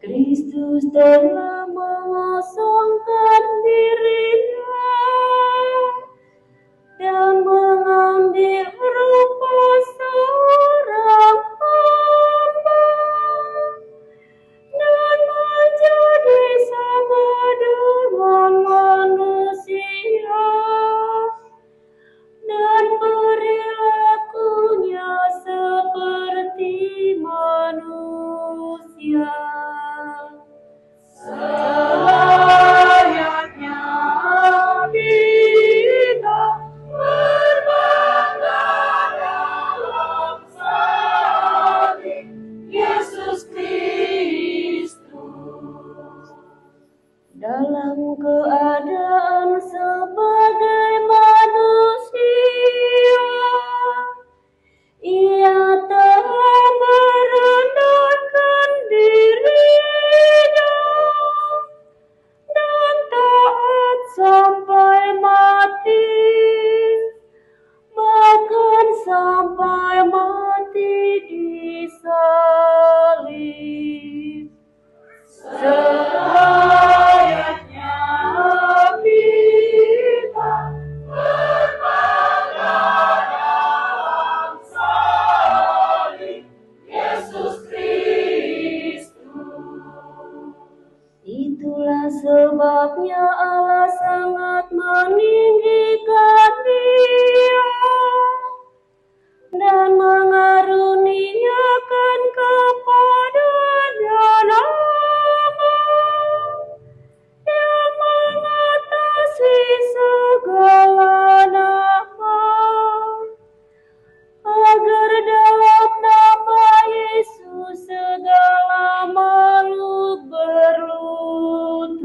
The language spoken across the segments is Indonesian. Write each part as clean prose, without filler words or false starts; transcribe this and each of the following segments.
Kristus telah mengosongkan dirinya dan mengambil rupa seorang hamba dan menjadi sama dengan manusia dan perilakunya seperti manusia. Selayaknya kita berbangga dalam salib Yesus Kristus. Dalam keadaan sebagai manusia, Ia telah merendahkan dirinya dan taat sampai mati, bahkan sampai mati di salib. Selayaknya kita berbangga dalam salib Yesus Kristus. Itulah sebabnya Allah sangat meninggikan Dia dan mengaruniakan kepadanya nama yang mengatasi segala nama, agar dalam nama Yesus segala makhluk berlutut.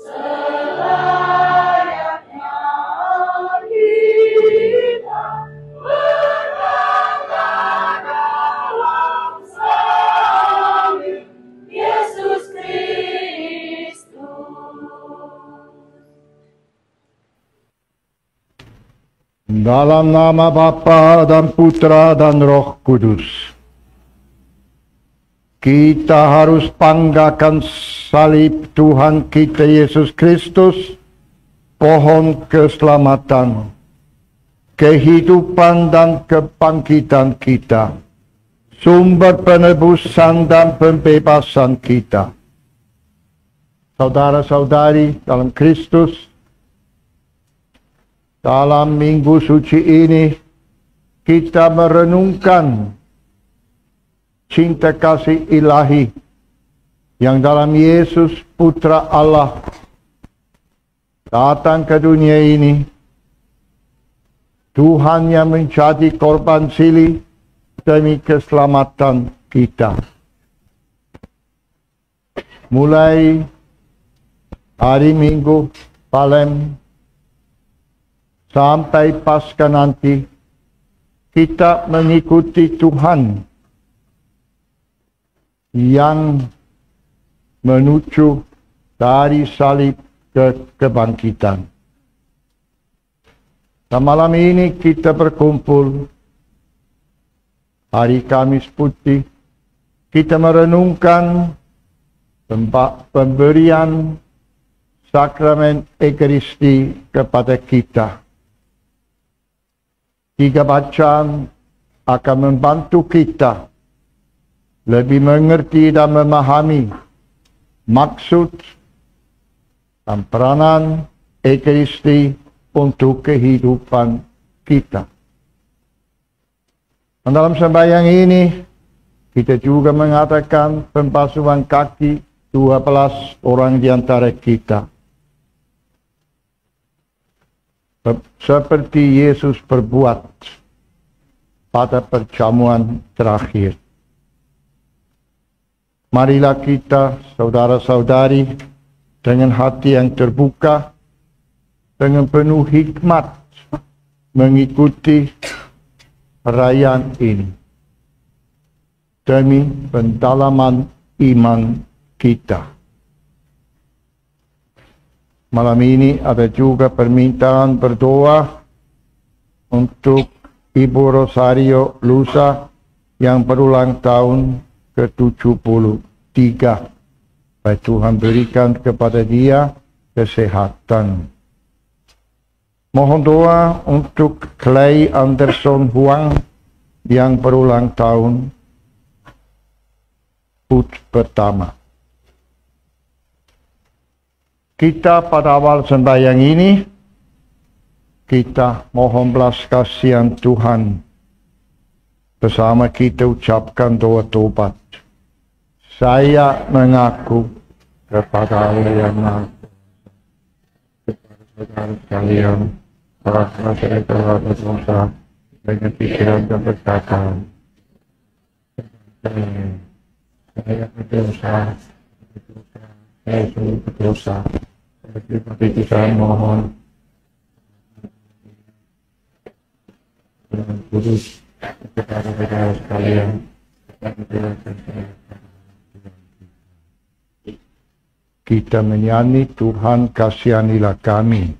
Selayaknya kita berbangga dalam salib Yesus Kristus. Dalam nama Bapa dan Putra dan Roh Kudus, kita harus banggakan salib Tuhan kita Yesus Kristus, pohon keselamatan, kehidupan dan kebangkitan kita, sumber penebusan dan pembebasan kita. Saudara-saudari dalam Kristus, dalam minggu suci ini kita merenungkan cinta kasih ilahi yang dalam Yesus Putra Allah datang ke dunia ini. Tuhan yang menjadi korban silih demi keselamatan kita. Mulai hari Minggu Palem sampai Paskah nanti, kita mengikuti Tuhan yang menuju dari salib ke kebangkitan. Dan malam ini kita berkumpul, hari Kamis Putih, kita merenungkan pemberian sakramen Ekaristi kepada kita. 3 bacaan akan membantu kita lebih mengerti dan memahami maksud dan peranan Ekaristi untuk kehidupan kita. Dan dalam sembahyang ini, kita juga mengatakan pembasuhan kaki 12 orang di antara kita. Seperti Yesus berbuat pada perjamuan terakhir. marilah kita, saudara-saudari, dengan hati yang terbuka, dengan penuh hikmat, mengikuti perayaan ini. Demi pendalaman iman kita. Malam ini ada juga permintaan berdoa untuk Ibu Rosario Lusa yang berulang tahun ke-73. Supaya Tuhan berikan kepada dia kesehatan. Mohon doa untuk Clay Anderson Huang yang berulang tahun pertama. Kita pada awal sembahyang ini, kita mohon belas kasihan Tuhan. Bersama kita ucapkan doa tobat. Saya mengaku kepada Allah yang Maha kepada saudara sekalian, bahwa saya telah berdosa dengan pikiran dan perkataan. Saya berdosa, saya sungguh berdosa. Seperti itu saya mohon dengan kudus kepada saudara sekalian. Kita menyanyi Tuhan kasihanilah kami.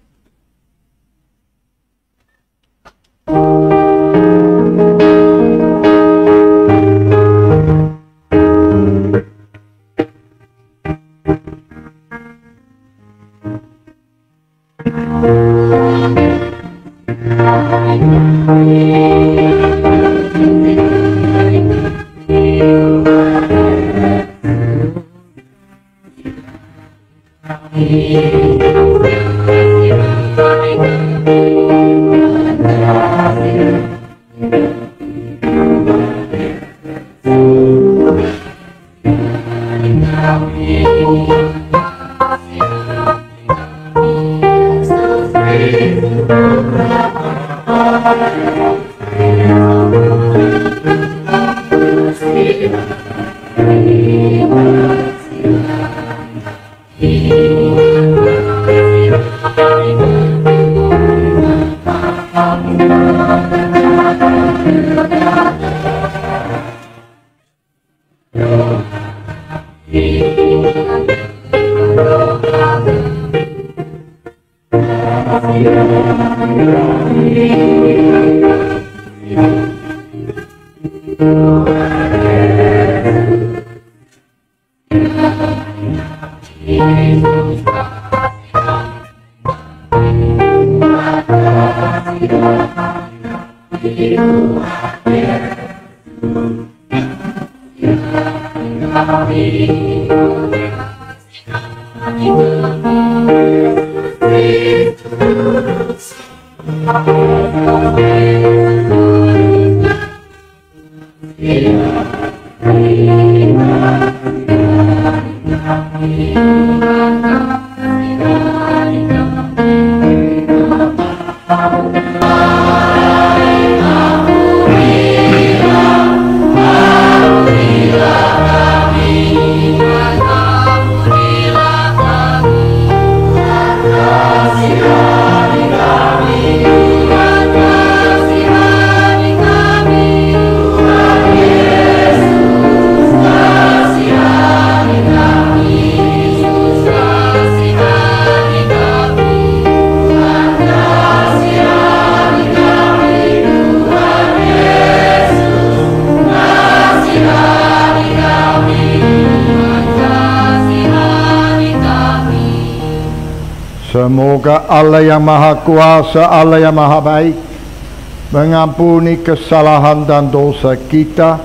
Semoga Allah yang Maha Kuasa, Allah yang Maha Baik, mengampuni kesalahan dan dosa kita,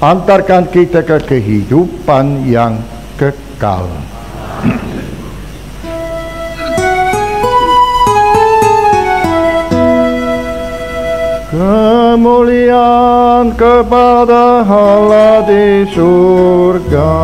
antarkan kita ke kehidupan yang kekal. Kemuliaan kepada Allah di surga.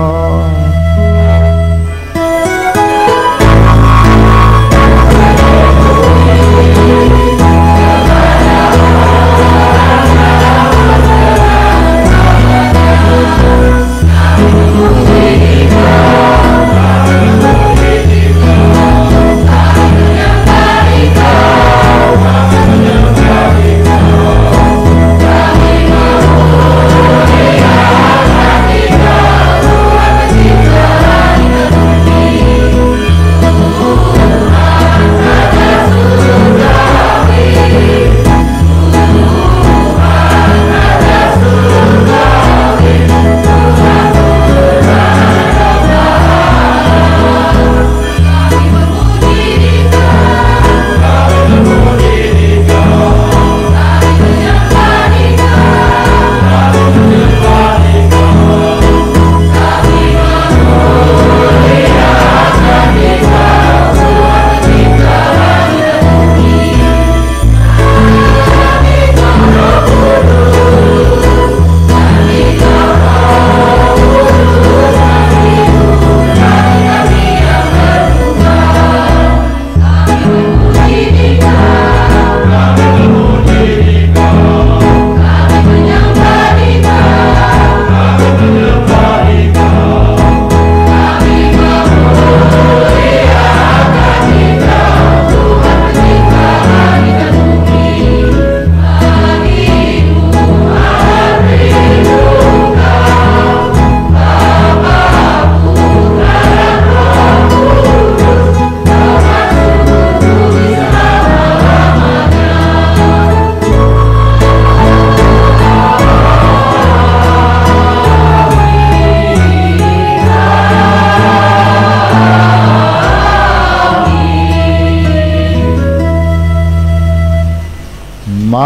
Amin.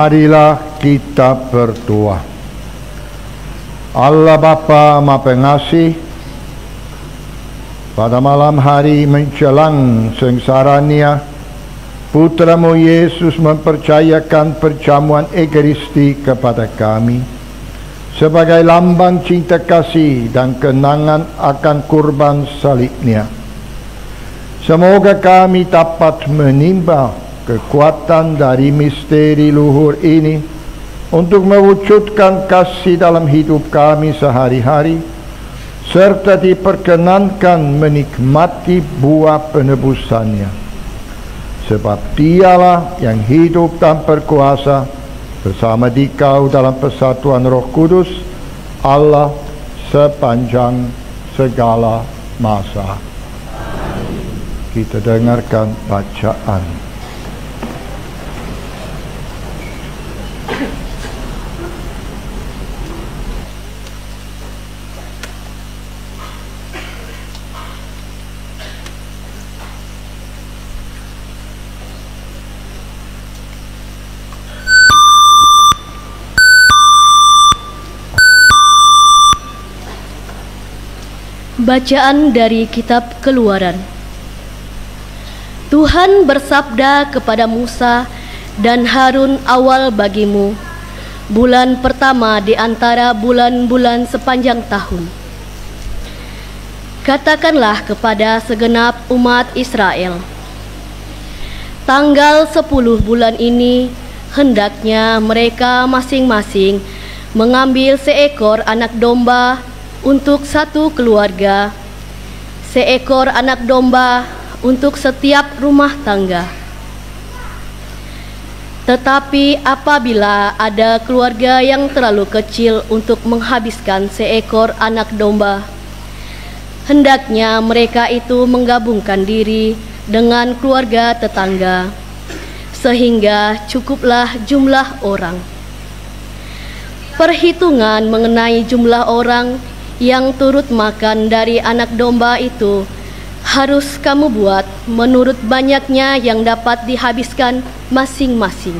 Marilah kita berdoa. Allah Bapa Maha Pengasih, pada malam hari menjelang sengsaranya, Putramu Yesus mempercayakan perjamuan Ekaristi kepada kami sebagai lambang cinta kasih dan kenangan akan kurban salibnya. Semoga kami dapat menimba kekuatan dari misteri luhur ini untuk mewujudkan kasih dalam hidup kami sehari-hari, serta diperkenankan menikmati buah penebusannya. Sebab Dialah yang hidup dan berkuasa bersama Dikau dalam persatuan Roh Kudus, Allah sepanjang segala masa. Kita dengarkan bacaan. Bacaan dari Kitab Keluaran. Tuhan bersabda kepada Musa dan Harun, awal bagimu, bulan pertama di antara bulan-bulan sepanjang tahun. Katakanlah kepada segenap umat Israel, tanggal 10 bulan ini hendaknya mereka masing-masing mengambil seekor anak domba untuk satu keluarga, seekor anak domba untuk setiap rumah tangga. Tetapi apabila ada keluarga yang terlalu kecil untuk menghabiskan seekor anak domba, hendaknya mereka itu menggabungkan diri dengan keluarga tetangga, sehingga cukuplah jumlah orang. Perhitungan mengenai jumlah orang yang turut makan dari anak domba itu harus kamu buat menurut banyaknya yang dapat dihabiskan masing-masing.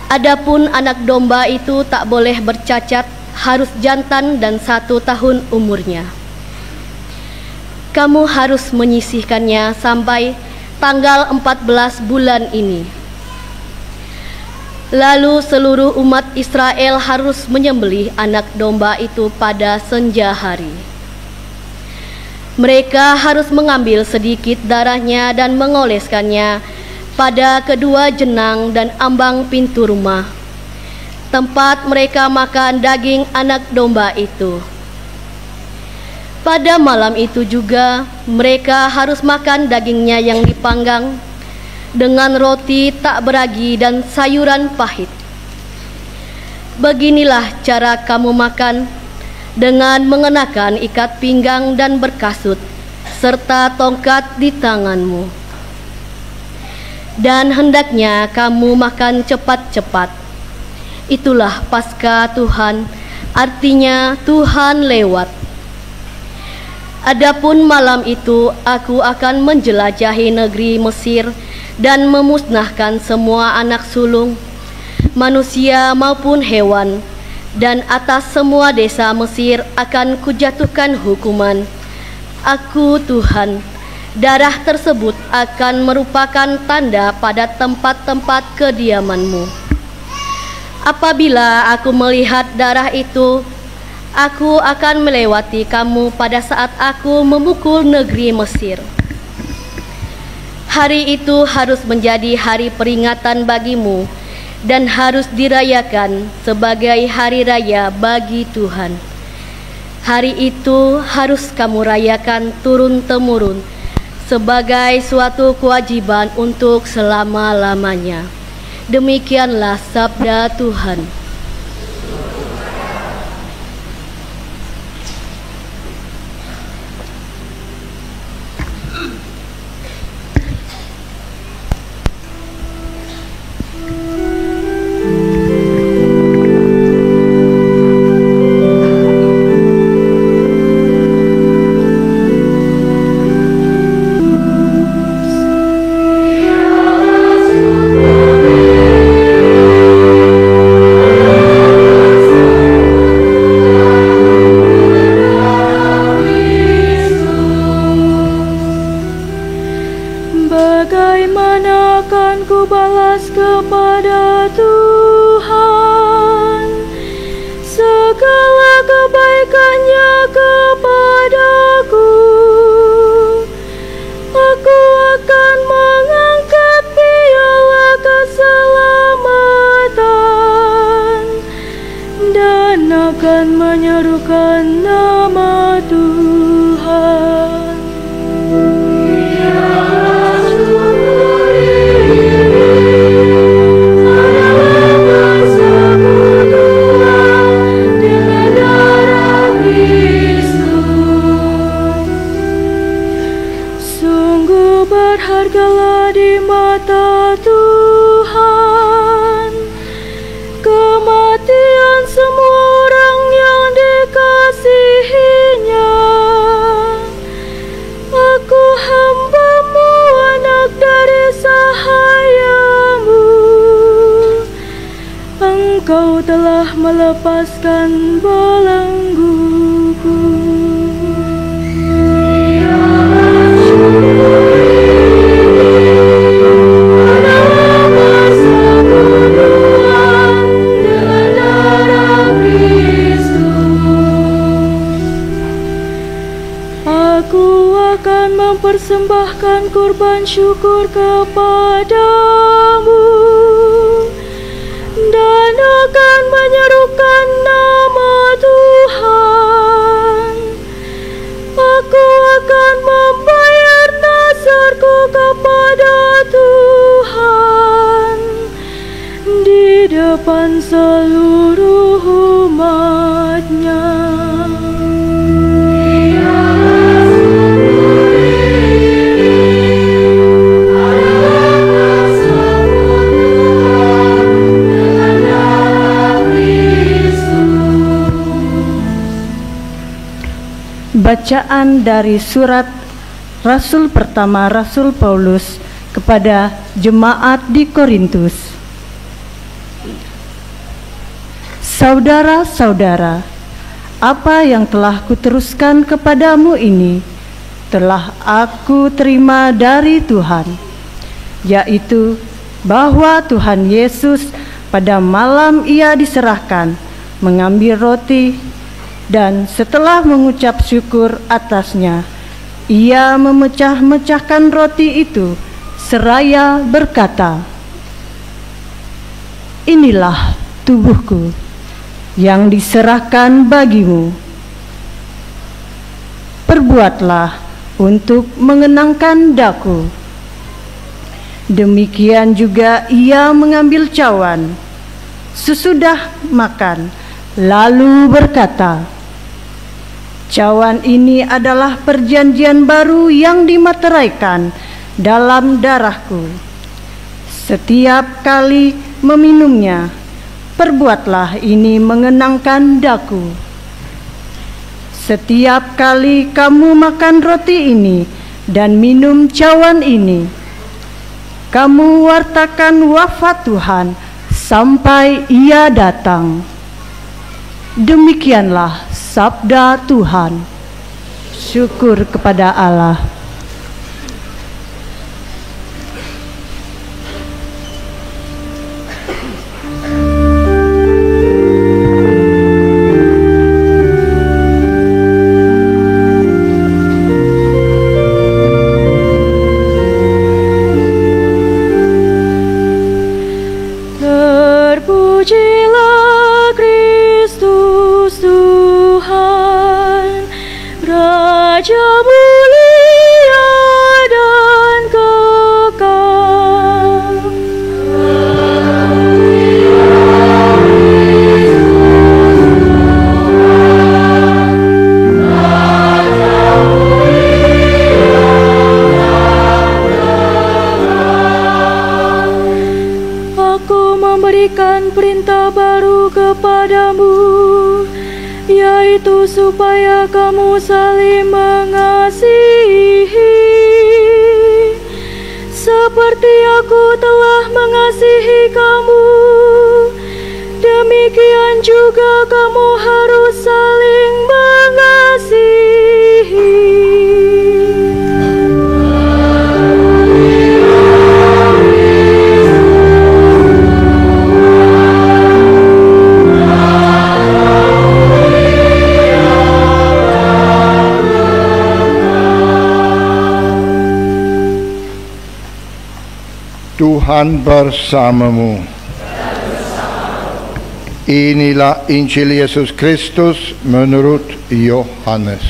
Adapun anak domba itu tak boleh bercacat, harus jantan dan 1 tahun umurnya. Kamu harus menyisihkannya sampai tanggal 14 bulan ini. Lalu seluruh umat Israel harus menyembelih anak domba itu pada senja hari. Mereka harus mengambil sedikit darahnya dan mengoleskannya pada kedua jenang dan ambang pintu rumah, tempat mereka makan daging anak domba itu. Pada malam itu juga mereka harus makan dagingnya yang dipanggang dengan roti tak beragi dan sayuran pahit. Beginilah cara kamu makan, dengan mengenakan ikat pinggang dan berkasut, serta tongkat di tanganmu. Dan hendaknya kamu makan cepat-cepat. Itulah Paskah Tuhan, artinya Tuhan lewat. Adapun malam itu aku akan menjelajahi negeri Mesir dan memusnahkan semua anak sulung, manusia maupun hewan, dan atas semua desa Mesir akan kujatuhkan hukuman. Aku Tuhan. Darah tersebut akan merupakan tanda pada tempat-tempat kediamanmu. Apabila aku melihat darah itu, aku akan melewati kamu pada saat aku memukul negeri Mesir. Hari itu harus menjadi hari peringatan bagimu dan harus dirayakan sebagai hari raya bagi Tuhan. Hari itu harus kamu rayakan turun-temurun sebagai suatu kewajiban untuk selama-lamanya. Demikianlah sabda Tuhan. akan menyerukan nama Tuhan. Sungguh berhargalah di mata Tuhan kematian semua orang yang dikasihinya. Aku hamba-Mu, anak dari sahayamu. Engkau telah melepaskan belengguku. Mempersembahkan kurban syukur kepadamu dan akan menyerukan nama Tuhan. Aku akan membayar nazarku kepada Tuhan di depan seluruh umat-Nya. Bacaan dari surat Rasul pertama Rasul Paulus kepada jemaat di Korintus. Saudara-saudara, apa yang telah kuteruskan kepadamu ini telah aku terima dari Tuhan, yaitu bahwa Tuhan Yesus pada malam Ia diserahkan mengambil roti, dan setelah mengucap syukur atasnya, Ia memecah-mecahkan roti itu seraya berkata, "Inilah tubuhku yang diserahkan bagimu. Perbuatlah untuk mengenangkan daku." Demikian juga Ia mengambil cawan sesudah makan, lalu berkata, "Cawan ini adalah perjanjian baru yang dimateraikan dalam darahku. Setiap kali meminumnya, perbuatlah ini mengenangkan daku. Setiap kali kamu makan roti ini dan minum cawan ini, kamu wartakan wafat Tuhan sampai Ia datang." Demikianlah sabda Tuhan. Syukur kepada Allah. Terpujilah Kristus Tuhan, Raja mulia dan kekal. Aku memberikan perintah baru kepadamu, yaitu supaya kamu saling mengasihi, seperti aku telah mengasihi kamu. Demikian juga kamu harus saling mengasihi. Tuhan bersamamu. Inilah Injil Yesus Kristus menurut Yohanes.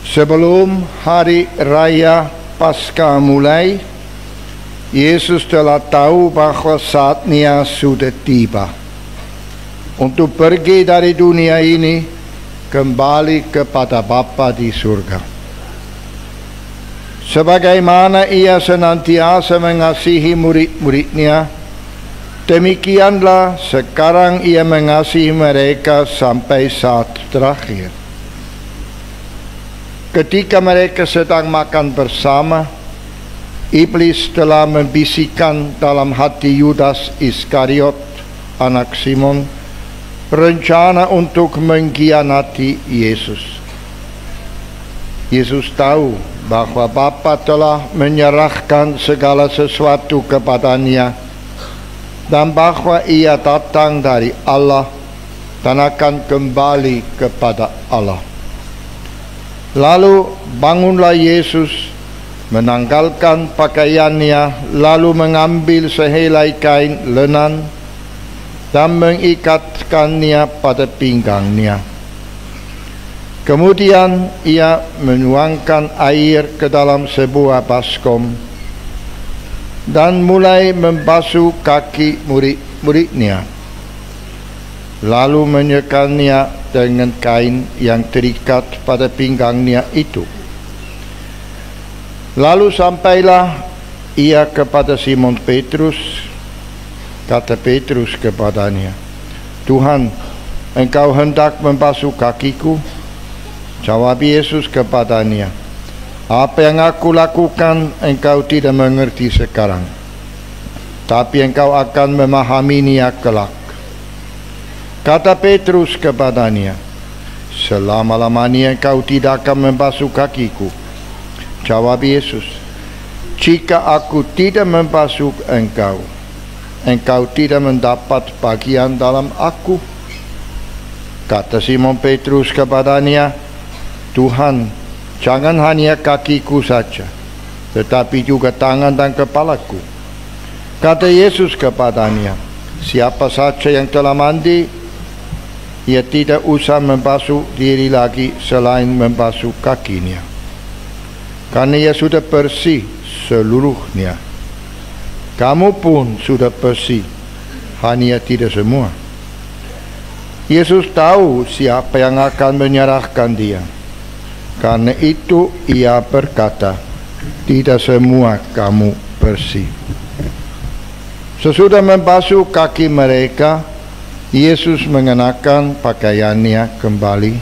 Sebelum hari raya Paskah mulai, Yesus telah tahu bahwa saatnya sudah tiba untuk pergi dari dunia ini kembali kepada Bapa di surga. Sebagaimana Ia senantiasa mengasihi murid-muridnya, demikianlah sekarang Ia mengasihi mereka sampai saat terakhir. Ketika mereka sedang makan bersama, iblis telah membisikkan dalam hati Yudas Iskariot, anak Simon, rencana untuk mengkhianati Yesus. Yesus tahu bahwa Bapa telah menyerahkan segala sesuatu kepadanya dan bahwa Ia datang dari Allah dan akan kembali kepada Allah. Lalu bangunlah Yesus, menanggalkan pakaiannya, lalu mengambil sehelai kain lenan dan mengikatkannya pada pinggangnya. Kemudian Ia menuangkan air ke dalam sebuah baskom dan mulai membasuh kaki murid-muridnya, lalu menyekalnya dengan kain yang terikat pada pinggangnya itu. Lalu sampailah Ia kepada Simon Petrus. Kata Petrus kepadanya, "Tuhan, Engkau hendak membasuh kakiku?" Jawab Yesus kepadanya, "Apa yang aku lakukan engkau tidak mengerti sekarang, tapi engkau akan memahaminya kelak." Kata Petrus kepadanya, "Selama-lamanya engkau tidak akan membasuh kakiku." Jawab Yesus, "Jika aku tidak membasuh engkau, engkau tidak mendapat bagian dalam aku." Kata Simon Petrus kepadanya, "Tuhan, jangan hanya kakiku saja, tetapi juga tangan dan kepalaku." Kata Yesus kepadanya, "Siapa saja yang telah mandi, ia tidak usah membasuh diri lagi selain membasuh kakinya, karena ia sudah bersih seluruhnya. Kamu pun sudah bersih, hanya tidak semua." Yesus tahu siapa yang akan menyerahkan Dia. Karena itu Ia berkata, "Tidak semua kamu bersih." Sesudah membasuh kaki mereka, Yesus mengenakan pakaiannya kembali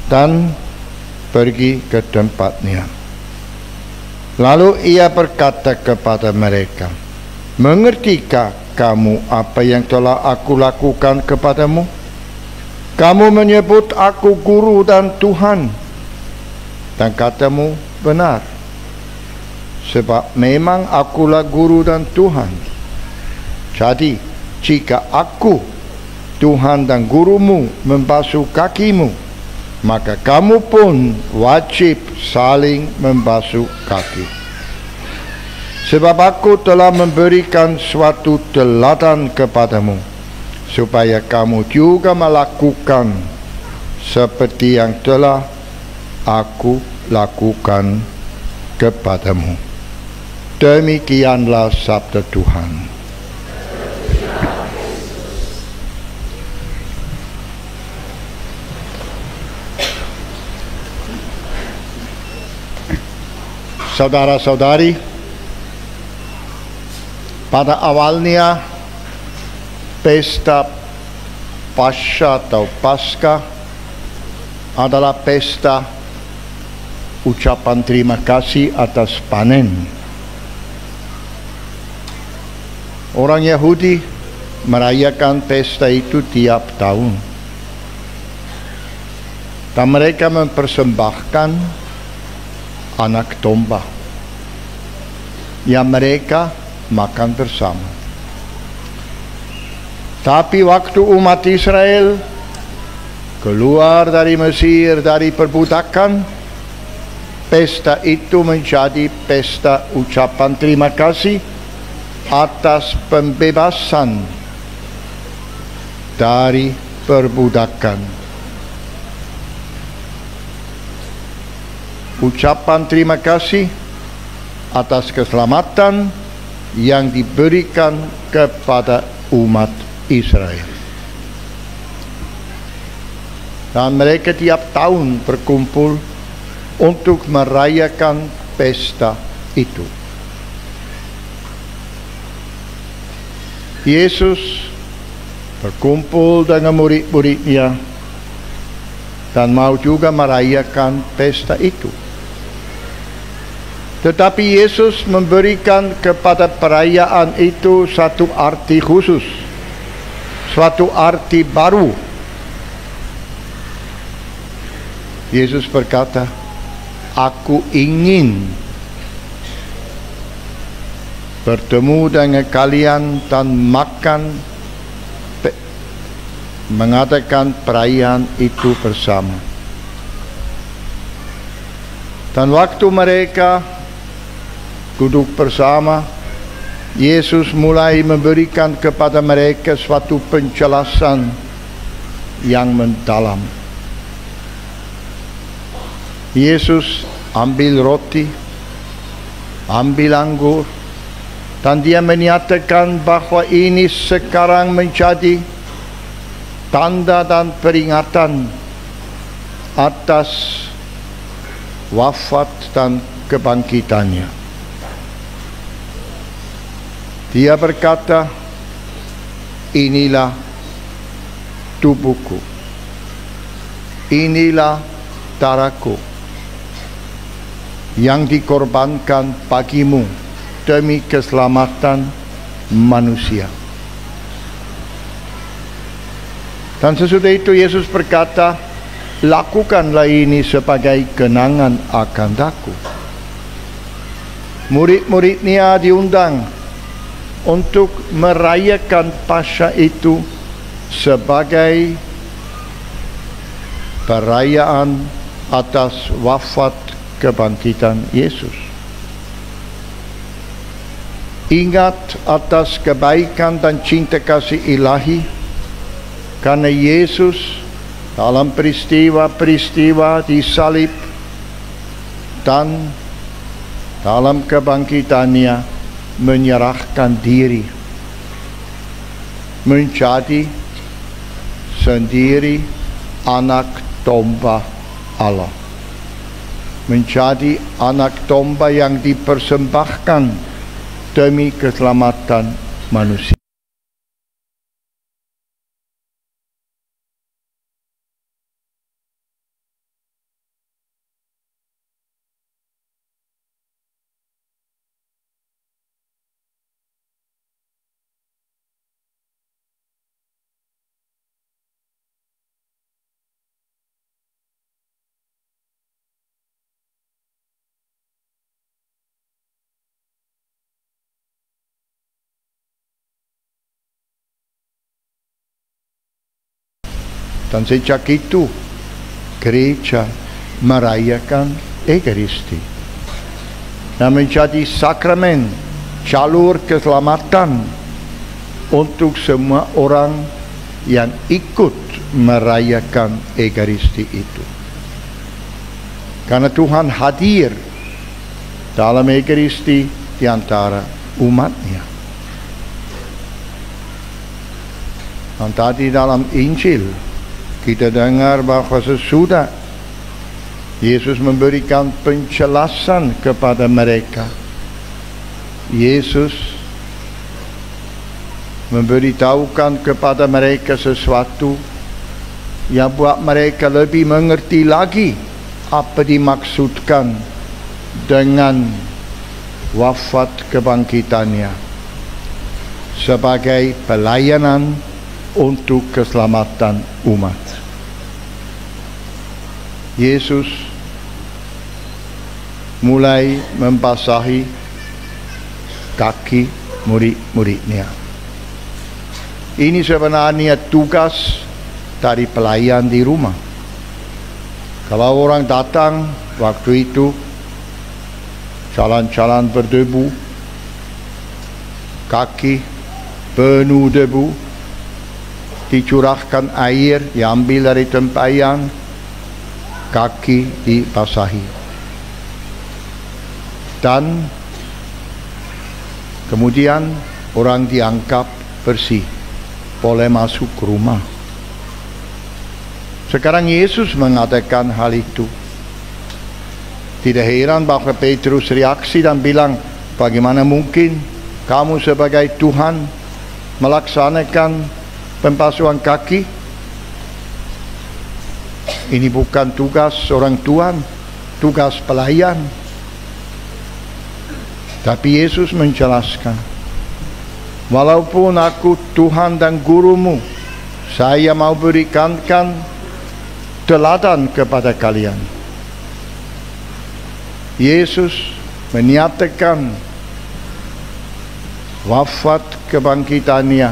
dan pergi ke tempatnya. Lalu Ia berkata kepada mereka, "Mengertikah kamu apa yang telah aku lakukan kepadamu? Kamu menyebut aku guru dan Tuhan, dan katamu benar, sebab memang akulah guru dan Tuhan. Jadi, jika aku, Tuhan dan gurumu, membasuh kakimu, maka kamu pun wajib saling membasuh kaki. Sebab aku telah memberikan suatu teladan kepadamu, supaya kamu juga melakukan seperti yang telah aku lakukan kepadamu." Demikianlah sabda Tuhan. Saudara-saudari, pada awalnya pesta Pasca atau Paskah adalah pesta ucapan terima kasih atas panen. Orang Yahudi merayakan pesta itu tiap tahun, dan mereka mempersembahkan anak domba yang mereka makan bersama. Tapi waktu umat Israel keluar dari Mesir, dari perbudakan, pesta itu menjadi pesta ucapan terima kasih atas pembebasan dari perbudakan. Ucapan terima kasih atas keselamatan yang diberikan kepada umat Israel. Dan mereka tiap tahun berkumpul untuk merayakan pesta itu. Yesus berkumpul dengan murid-muridnya dan mau juga merayakan pesta itu. Tetapi Yesus memberikan kepada perayaan itu satu arti khusus, suatu arti baru. Yesus berkata, "Aku ingin bertemu dengan kalian dan mengadakan perayaan itu bersama." Dan waktu mereka duduk bersama, Yesus mulai memberikan kepada mereka suatu penjelasan yang mendalam. Yesus ambil roti, ambil anggur, dan dia menyatakan bahwa ini sekarang menjadi tanda dan peringatan atas wafat dan kebangkitannya. Dia berkata, "Inilah tubuhku, inilah darahku yang dikorbankan bagimu demi keselamatan manusia." Dan sesudah itu Yesus berkata, "Lakukanlah ini sebagai kenangan akan aku." Murid-muridnya diundang untuk merayakan Paskah itu sebagai perayaan atas wafat kebangkitan Yesus. Ingat atas kebaikan dan cinta kasih ilahi, karena Yesus dalam peristiwa-peristiwa disalib dan dalam kebangkitannya menyerahkan diri menjadi sendiri anak domba Allah, menjadi anak domba yang dipersembahkan demi keselamatan manusia. Dan sejak itu gereja merayakan Ekaristi dan menjadi sakramen jalur keselamatan untuk semua orang yang ikut merayakan Ekaristi itu. Karena Tuhan hadir dalam Ekaristi di antara umatnya. Dan tadi dalam Injil kita dengar bahwa sesudah Yesus memberikan penjelasan kepada mereka, Yesus memberitahukan kepada mereka sesuatu yang buat mereka lebih mengerti lagi apa dimaksudkan dengan wafat kebangkitannya sebagai pelayanan untuk keselamatan umat. Yesus mulai membasahi kaki murid-muridnya. Ini sebenarnya tugas dari pelayan di rumah. Kalau orang datang waktu itu, jalan-jalan berdebu, kaki penuh debu, dicurahkan air, diambil dari tempayan, kaki dibasahi. Dan kemudian orang dianggap bersih, boleh masuk ke rumah. Sekarang Yesus mengatakan hal itu. Tidak heran bahwa Petrus reaksi dan bilang, bagaimana mungkin kamu sebagai Tuhan melaksanakan pembasuhan kaki? Ini bukan tugas seorang Tuhan, tugas pelayan. Tapi Yesus menjelaskan, walaupun aku Tuhan dan gurumu, saya mau berikan teladan kepada kalian. Yesus menyatakan wafat kebangkitannya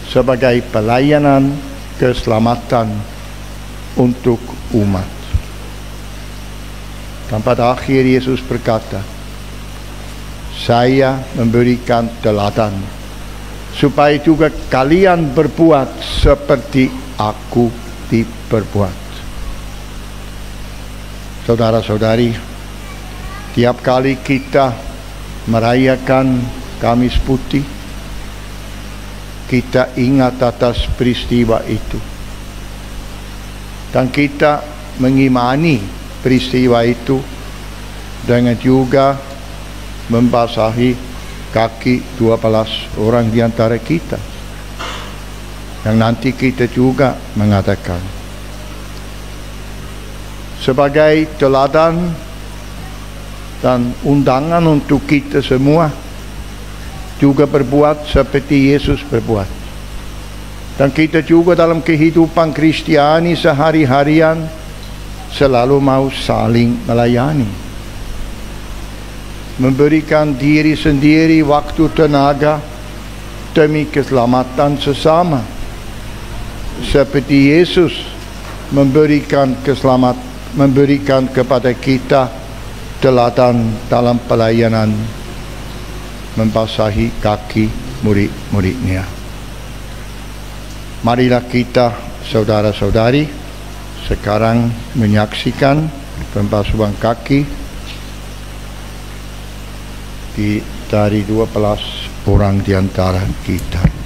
sebagai pelayanan keselamatan untuk umat. Dan pada akhir Yesus berkata, saya memberikan teladan supaya juga kalian berbuat seperti aku diperbuat. Saudara-saudari, tiap kali kita merayakan Kamis Putih, kita ingat atas peristiwa itu. Dan kita mengimani peristiwa itu dengan juga membasahi kaki 12 orang di antara kita. Yang nanti kita juga mengatakan sebagai teladan dan undangan untuk kita semua juga berbuat seperti Yesus berbuat. Dan kita juga dalam kehidupan Kristiani sehari-harian selalu mau saling melayani, memberikan diri sendiri, waktu, tenaga demi keselamatan sesama, seperti Yesus memberikan kepada kita teladan dalam pelayanan membasahi kaki murid-muridnya. Marilah kita, saudara-saudari, sekarang menyaksikan pembasuhan kaki dari 12 orang di antara kita.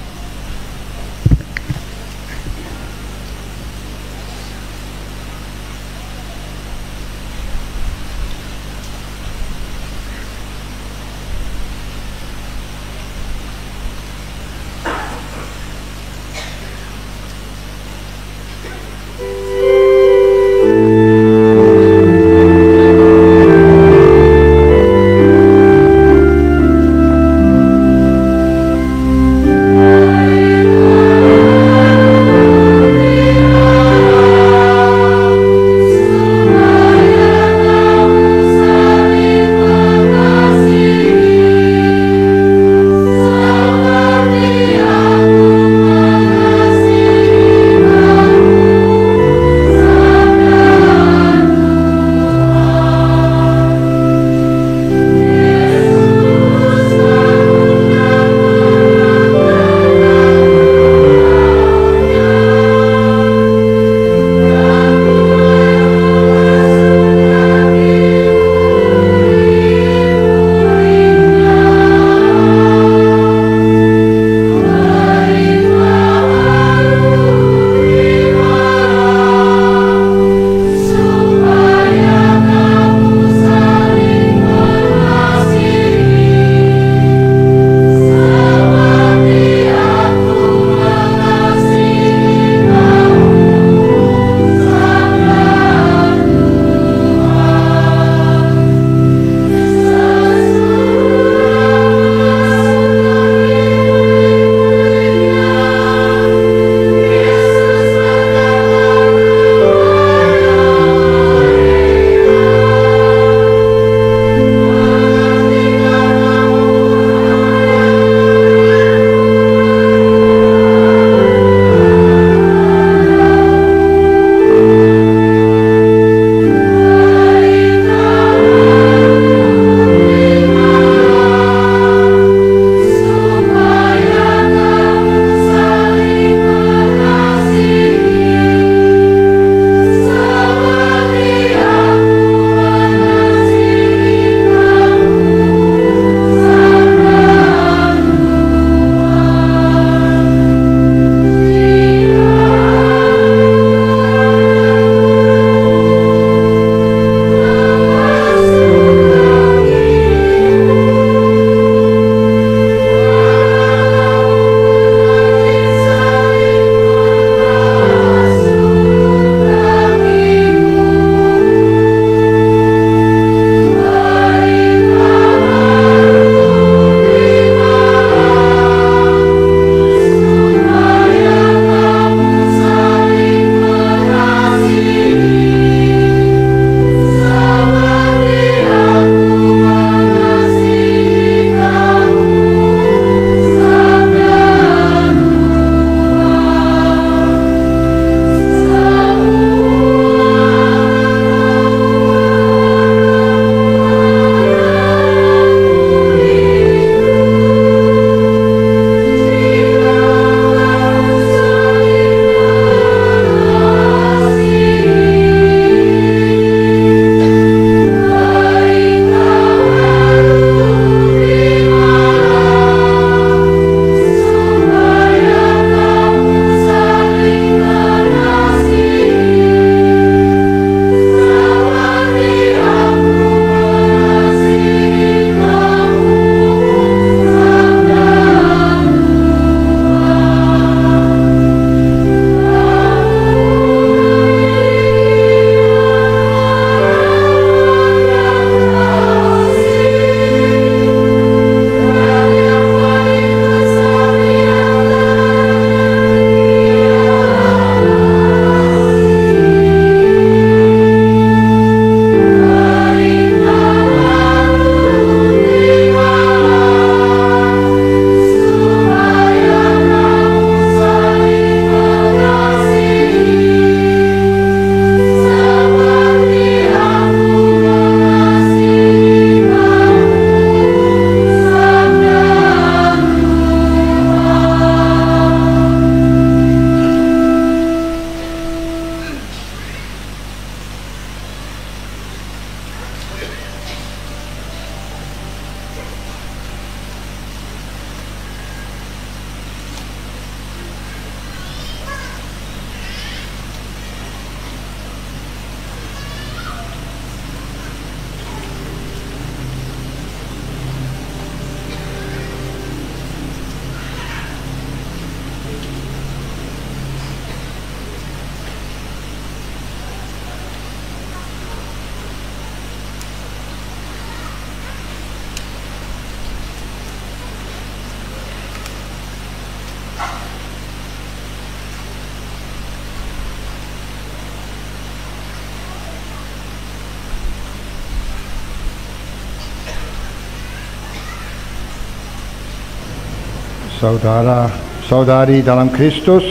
Saudara-saudari dalam Kristus,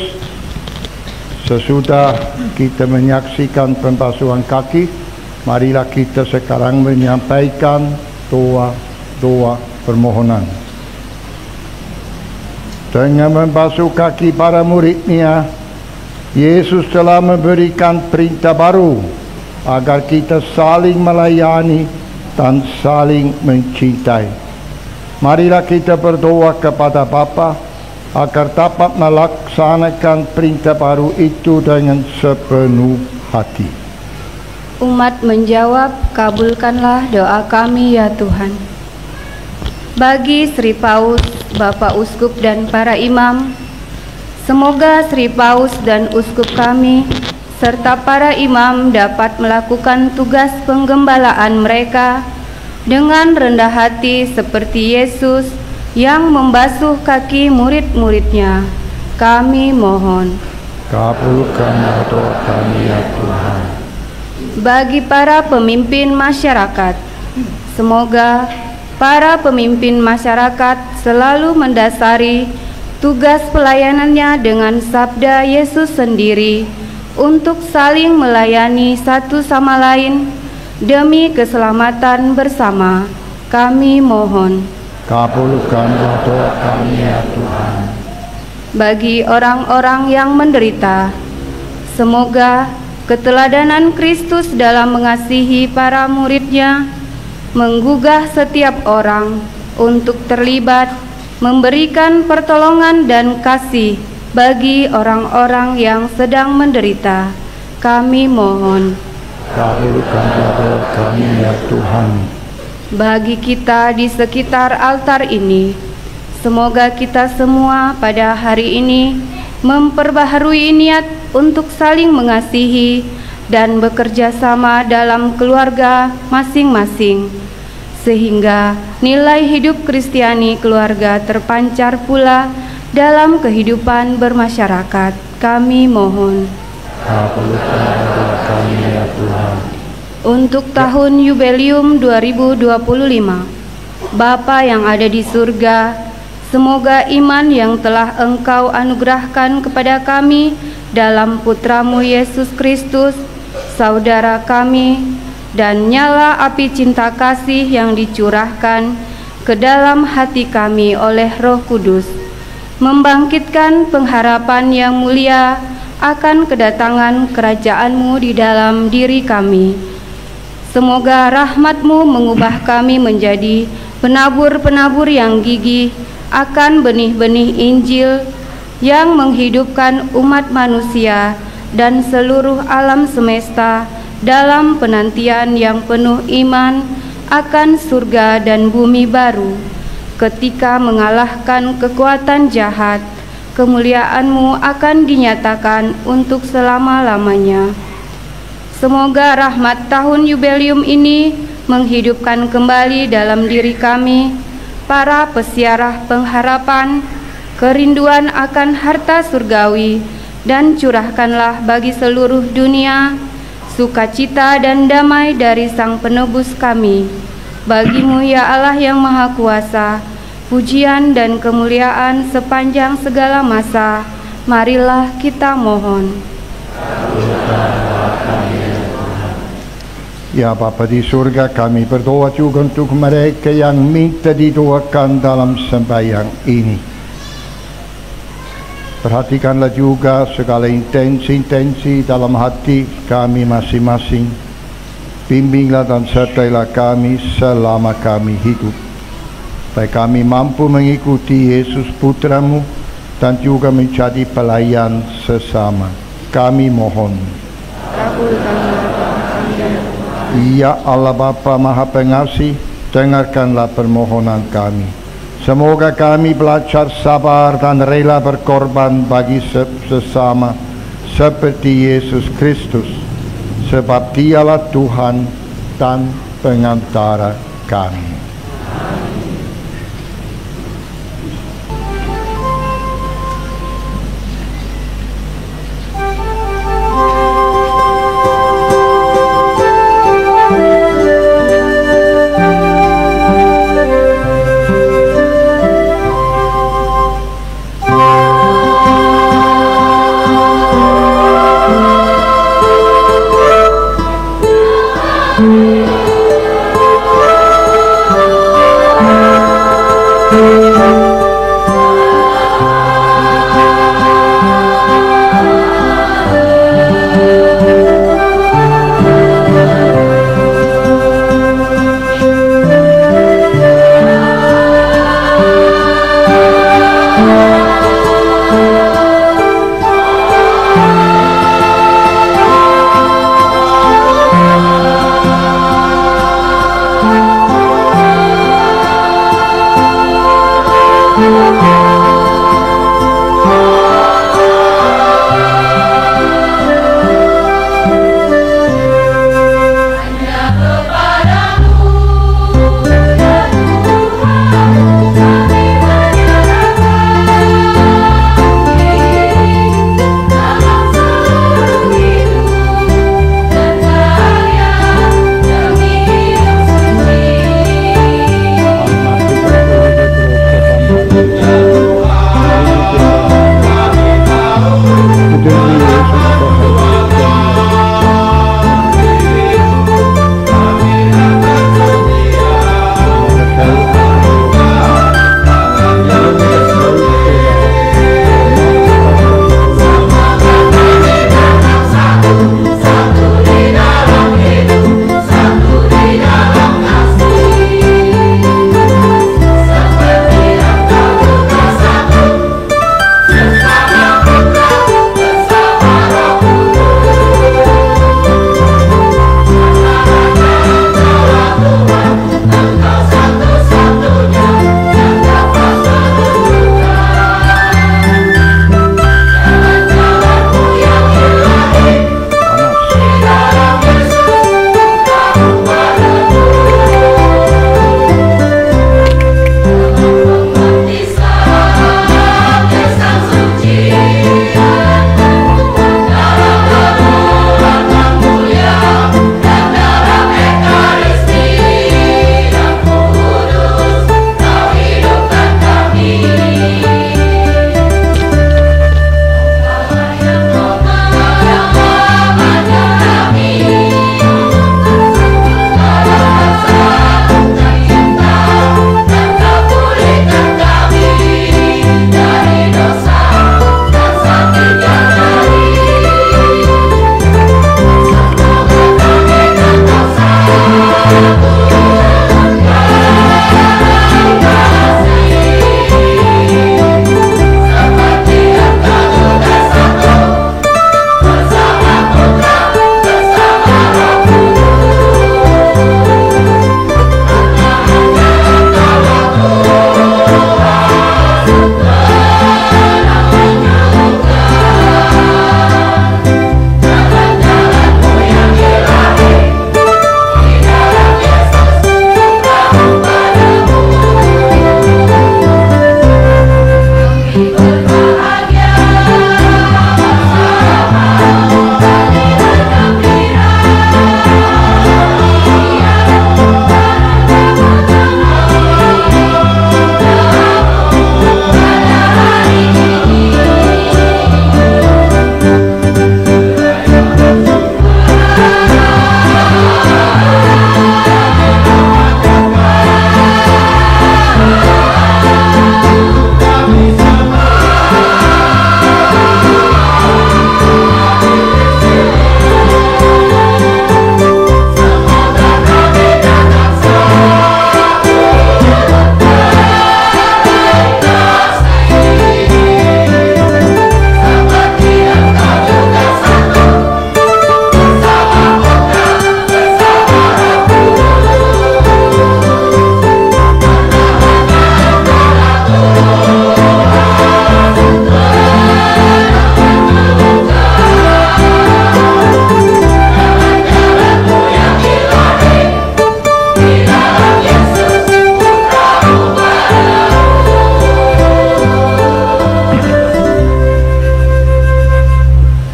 sesudah kita menyaksikan pembasuhan kaki, marilah kita sekarang menyampaikan doa permohonan. Dengan membasuh kaki para muridnya, Yesus telah memberikan perintah baru agar kita saling melayani dan saling mencintai. Marilah kita berdoa kepada Bapa agar dapat melaksanakan perintah baru itu dengan sepenuh hati. Umat menjawab, kabulkanlah doa kami ya Tuhan. Bagi Sri Paus, Bapak Uskup dan para imam, semoga Sri Paus dan Uskup kami serta para imam dapat melakukan tugas penggembalaan mereka dengan rendah hati seperti Yesus yang membasuh kaki murid-muridnya. Kami mohon. Kabulkanlah doa kami ya Tuhan. Bagi para pemimpin masyarakat, semoga para pemimpin masyarakat selalu mendasari tugas pelayanannya dengan sabda Yesus sendiri untuk saling melayani satu sama lain demi keselamatan bersama. Kami mohon. Kabulkanlah doa kami ya Tuhan. Bagi orang-orang yang menderita, semoga keteladanan Kristus dalam mengasihi para muridnya menggugah setiap orang untuk terlibat memberikan pertolongan dan kasih bagi orang-orang yang sedang menderita. Kami mohon. Kabulkanlah doa kami ya Tuhan. Bagi kita di sekitar altar ini, semoga kita semua pada hari ini memperbaharui niat untuk saling mengasihi dan bekerja sama dalam keluarga masing-masing, sehingga nilai hidup Kristiani keluarga terpancar pula dalam kehidupan bermasyarakat. Kami mohon. Kabulkanlah doa kami ya Tuhan. Untuk tahun Yubelium 2025, Bapa yang ada di surga, semoga iman yang telah Engkau anugerahkan kepada kami dalam Putramu Yesus Kristus, saudara kami, dan nyala api cinta kasih yang dicurahkan ke dalam hati kami oleh Roh Kudus, membangkitkan pengharapan yang mulia akan kedatangan kerajaan-Mu di dalam diri kami. Semoga rahmat-Mu mengubah kami menjadi penabur-penabur yang gigih akan benih-benih Injil yang menghidupkan umat manusia dan seluruh alam semesta dalam penantian yang penuh iman akan surga dan bumi baru. Ketika mengalahkan kekuatan jahat, kemuliaan-Mu akan dinyatakan untuk selama-lamanya. Semoga rahmat tahun Yubelium ini menghidupkan kembali dalam diri kami para pesiarah pengharapan, kerinduan akan harta surgawi, dan curahkanlah bagi seluruh dunia sukacita dan damai dari Sang Penebus kami. Bagi-Mu ya Allah yang Maha Kuasa, pujian dan kemuliaan sepanjang segala masa. Marilah kita mohon. Ya Bapa di surga, kami berdoa juga untuk mereka yang minta didoakan dalam sembahyang ini. Perhatikanlah juga segala intensi dalam hati kami masing-masing. Bimbinglah dan sertailah kami selama kami hidup, supaya kami mampu mengikuti Yesus Putra-Mu dan juga menjadi pelayan sesama. Kami mohon. Ya Allah Bapa Maha Pengasih, dengarkanlah permohonan kami. Semoga kami belajar sabar dan rela berkorban bagi sesama seperti Yesus Kristus, sebab Dialah Tuhan dan pengantara kami.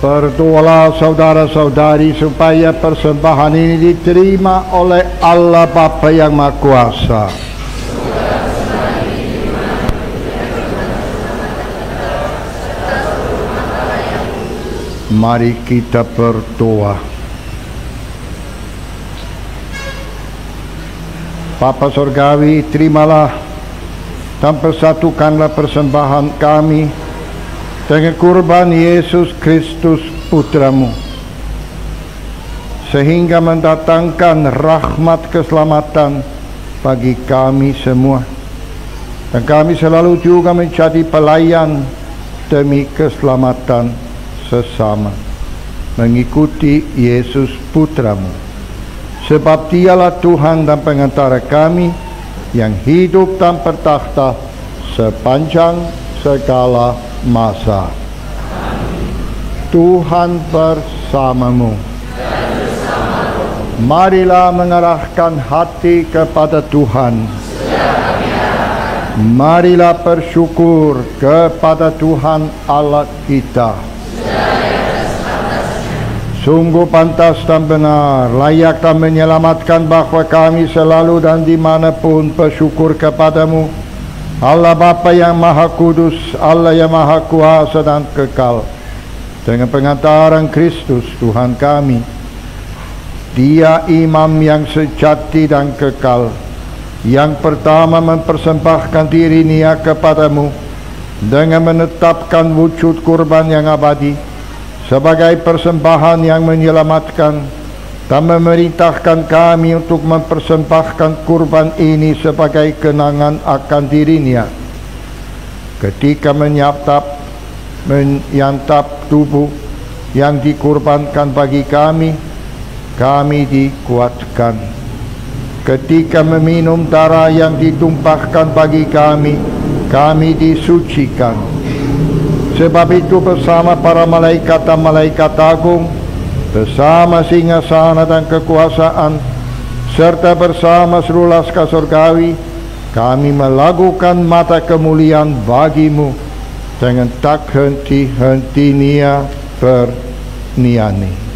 Berdoalah saudara-saudari supaya persembahan ini diterima oleh Allah Bapa yang Maha Kuasa. Mari kita berdoa. Bapa Surgawi, terimalah dan persatukanlah persembahan kami dengan kurban Yesus Kristus Putramu, sehingga mendatangkan rahmat keselamatan bagi kami semua, dan kami selalu juga menjadi pelayan demi keselamatan sesama, mengikuti Yesus Putramu, sebab Dialah Tuhan dan Pengantara kami yang hidup dan bertakhta sepanjang segala masa. Tuhan bersamamu. Marilah mengarahkan hati kepada Tuhan. Marilah bersyukur kepada Tuhan Allah kita. Sungguh pantas dan benar, layak dan menyelamatkan bahawa kami selalu dan dimanapun bersyukur kepadamu, Allah Bapa yang Maha Kudus, Allah yang Maha Kuasa dan kekal. Dengan pengantaran Kristus Tuhan kami, Dia imam yang sejati dan kekal, yang pertama mempersembahkan dirinya kepadamu dengan menetapkan wujud kurban yang abadi sebagai persembahan yang menyelamatkan, dan memerintahkan kami untuk mempersembahkan kurban ini sebagai kenangan akan dirinya. Ketika menyantap tubuh yang dikurbankan bagi kami, kami dikuatkan. Ketika meminum darah yang ditumpahkan bagi kami, kami disucikan. Sebab itu bersama para malaikat dan malaikat agung, bersama singgasana dan kekuasaan, serta bersama seluruh laskar surgawi, kami melakukan mata kemuliaan bagimu dengan tak henti-hentinya bernyanyi.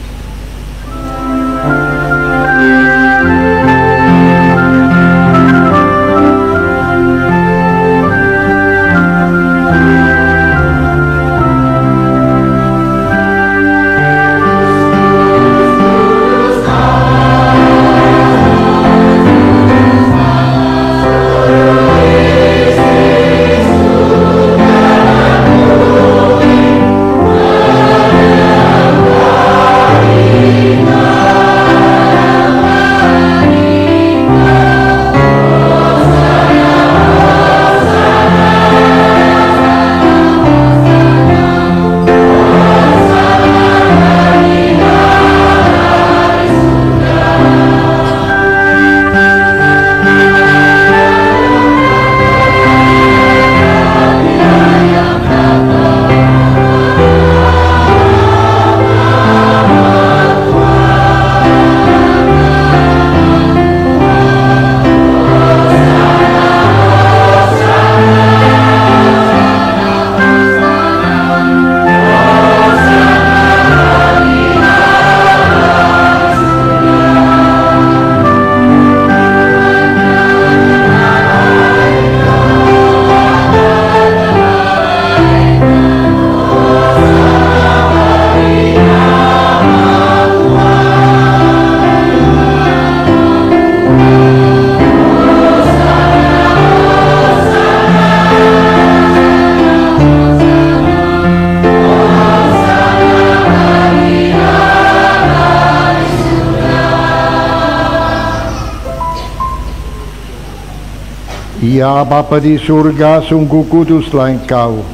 Ya Bapa di surga, sungguh kuduslah Engkau.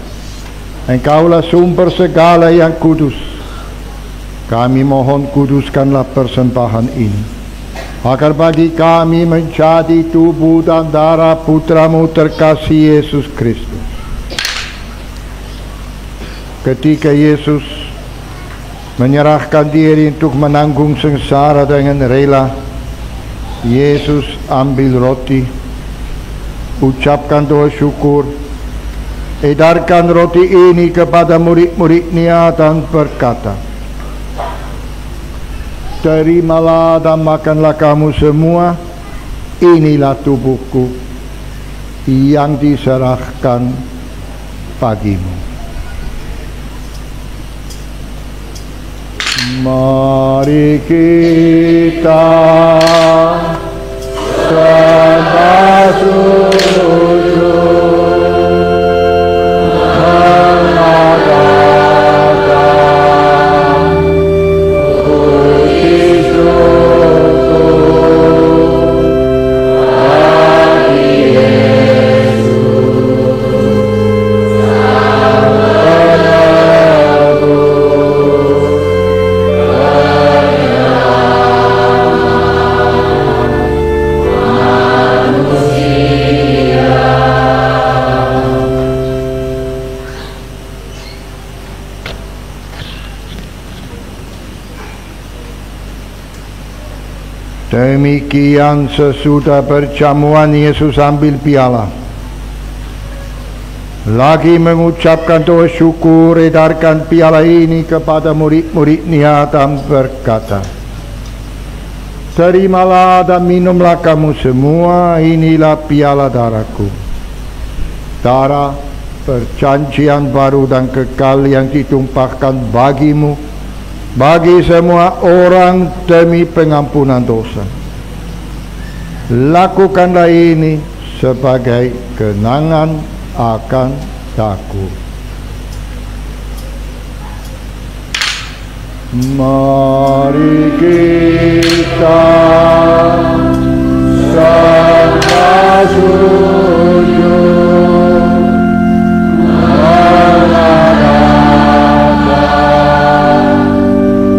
Engkaulah sumber segala yang kudus. Kami mohon kuduskanlah persembahan ini, agar bagi kami menjadi tubuh dan darah Putramu terkasih Yesus Kristus. Ketika Yesus menyerahkan diri untuk menanggung sengsara dengan rela, Yesus ambil roti, ucapkan doa syukur, edarkan roti ini kepada murid-muridnya dan berkata, "Terimalah dan makanlah kamu semua, inilah tubuhku yang diserahkan bagimu." Mari kita sembah sujud menghadap puji syukur bagi Yesus Sang Penebus. Demikian sesudah perjamuan Yesus ambil piala, lagi mengucapkan doa syukur, edarkan piala ini kepada murid-muridnya dan berkata, terimalah dan minumlah kamu semua, inilah piala darahku, darah perjanjian baru dan kekal yang ditumpahkan bagimu, bagi semua orang demi pengampunan dosa. Lakukanlah ini sebagai kenangan akan aku. Mari kita sama sujud menghadap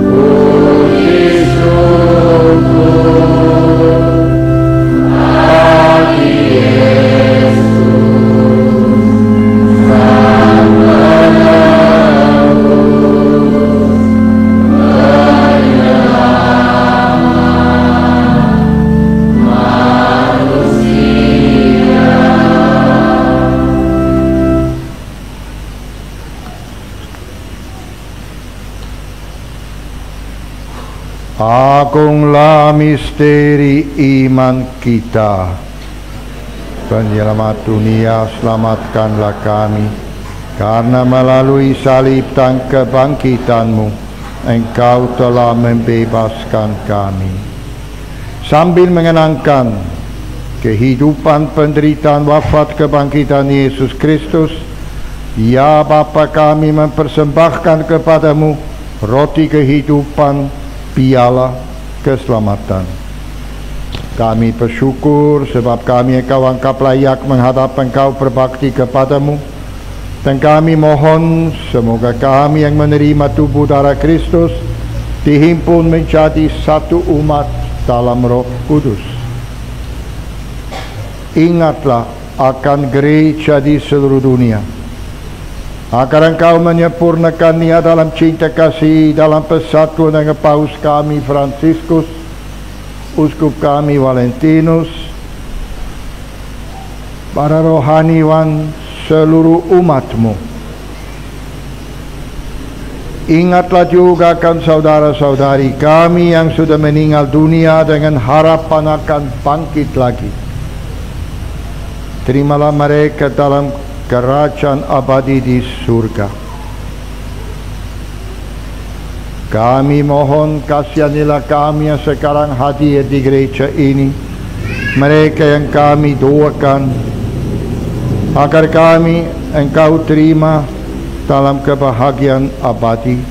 puji syukur bagi Yesus Sang Agunglah misteri iman kita. Penyelamat dunia, selamatkanlah kami, karena melalui salib dan kebangkitanmu, Engkau telah membebaskan kami. Sambil mengenangkan kehidupan, penderitaan, wafat, kebangkitan Yesus Kristus, ya Bapa, kami mempersembahkan kepadamu roti kehidupan, piala keselamatan. Kami bersyukur sebab kami Engkau anggap layak menghadap Engkau berbakti kepadamu, dan kami mohon semoga kami yang menerima tubuh darah Kristus dihimpun menjadi satu umat dalam Roh Kudus. Ingatlah akan gereja di seluruh dunia, agar Engkau menyempurnakannya dalam cinta kasih, dalam persatuan dengan Paus kami Fransiskus, Uskup kami Valentinus, para rohaniwan seluruh umatmu. Ingatlah juga akan saudara-saudari kami yang sudah meninggal dunia dengan harapan akan bangkit lagi. Terimalah mereka dalam kerajaan abadi di surga. Kami mohon kasihanilah kami yang sekarang hadir di gereja ini, mereka yang kami doakan, agar kami Engkau terima dalam kebahagiaan abadi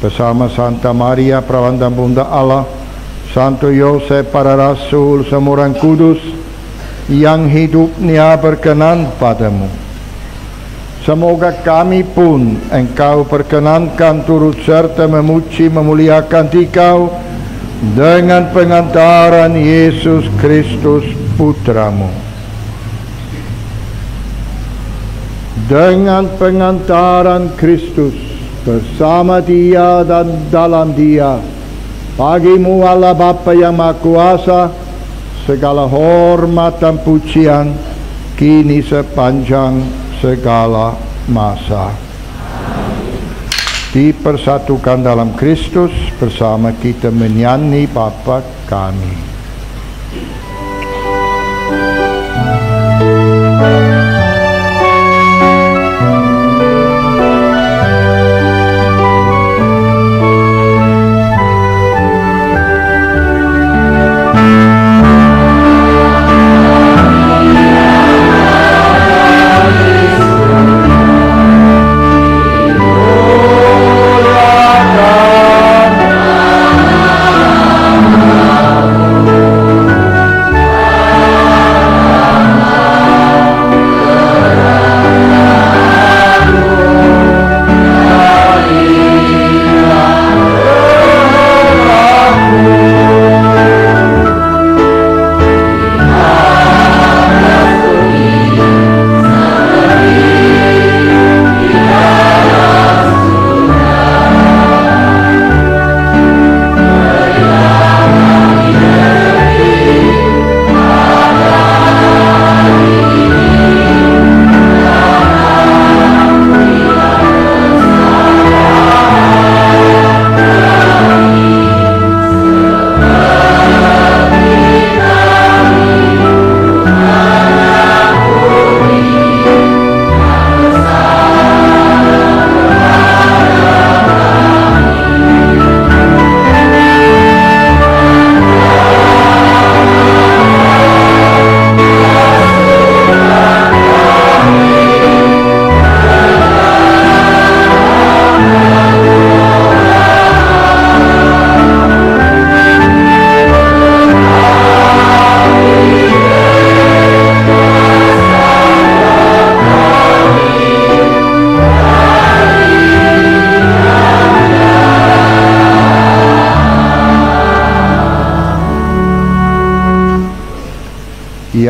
bersama Santa Maria Perawan dan Bunda Allah, Santo Yosef, para rasul, semua orang kudus yang hidupnya berkenan padamu. Semoga kami pun Engkau perkenankan turut serta memuji memuliakan Dikau dengan pengantaran Yesus Kristus Putramu. Dengan pengantaran Kristus, bersama Dia dan dalam Dia, bagimu Allah Bapa yang Maha Kuasa, segala hormat dan pujian kini sepanjang segala masa. Dipersatukan dalam Kristus, bersama kita menyanyi Bapa kami.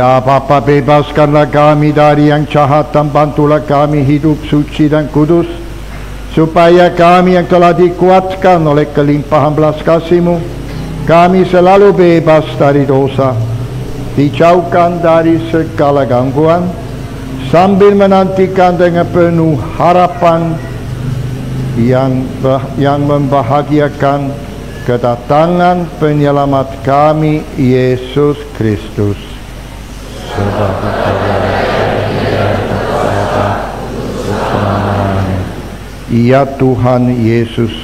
Ya Bapa, bebaskanlah kami dari yang jahat dan bantulah kami hidup suci dan kudus, supaya kami yang telah dikuatkan oleh kelimpahan belas kasih-Mu, kami selalu bebas dari dosa, dijauhkan dari segala gangguan, sambil menantikan dengan penuh harapan yang membahagiakan kedatangan penyelamat kami, Yesus Kristus. Ya Tuhan Yesus,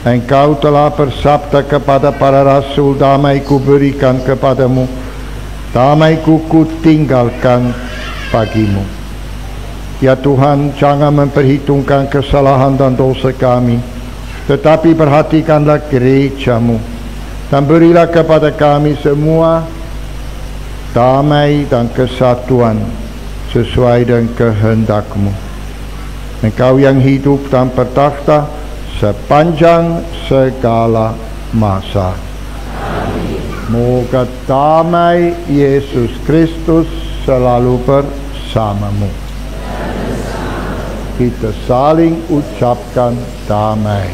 Engkau telah bersabda kepada para rasul, damai-Ku berikan kepadamu, damai-Ku kutinggalkan bagimu. Ya Tuhan, jangan memperhitungkan kesalahan dan dosa kami, tetapi perhatikanlah gereja-Mu, dan berilah kepada kami semua damai dan kesatuan sesuai dengan kehendak-Mu. Engkau yang hidup dan bertakhta sepanjang segala masa. Moga damai Yesus Kristus selalu bersamamu. Kita saling ucapkan damai.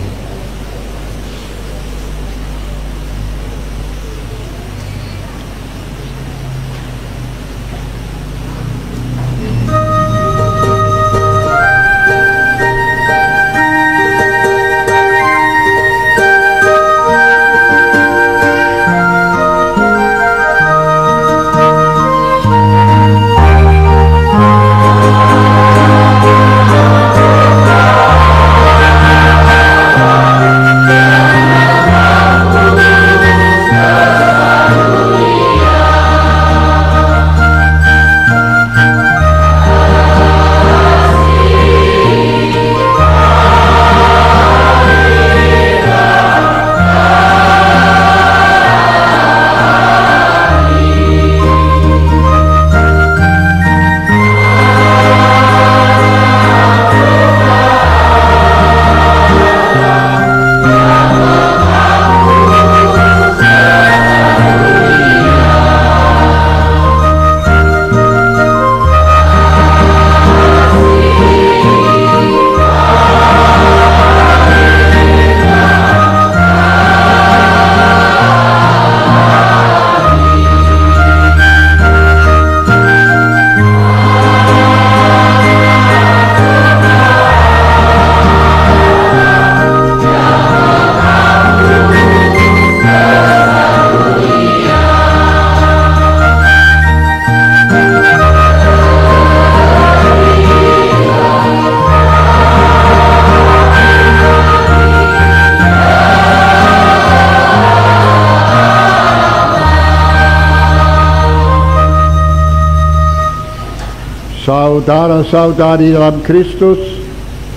Saudara-saudari dalam Kristus,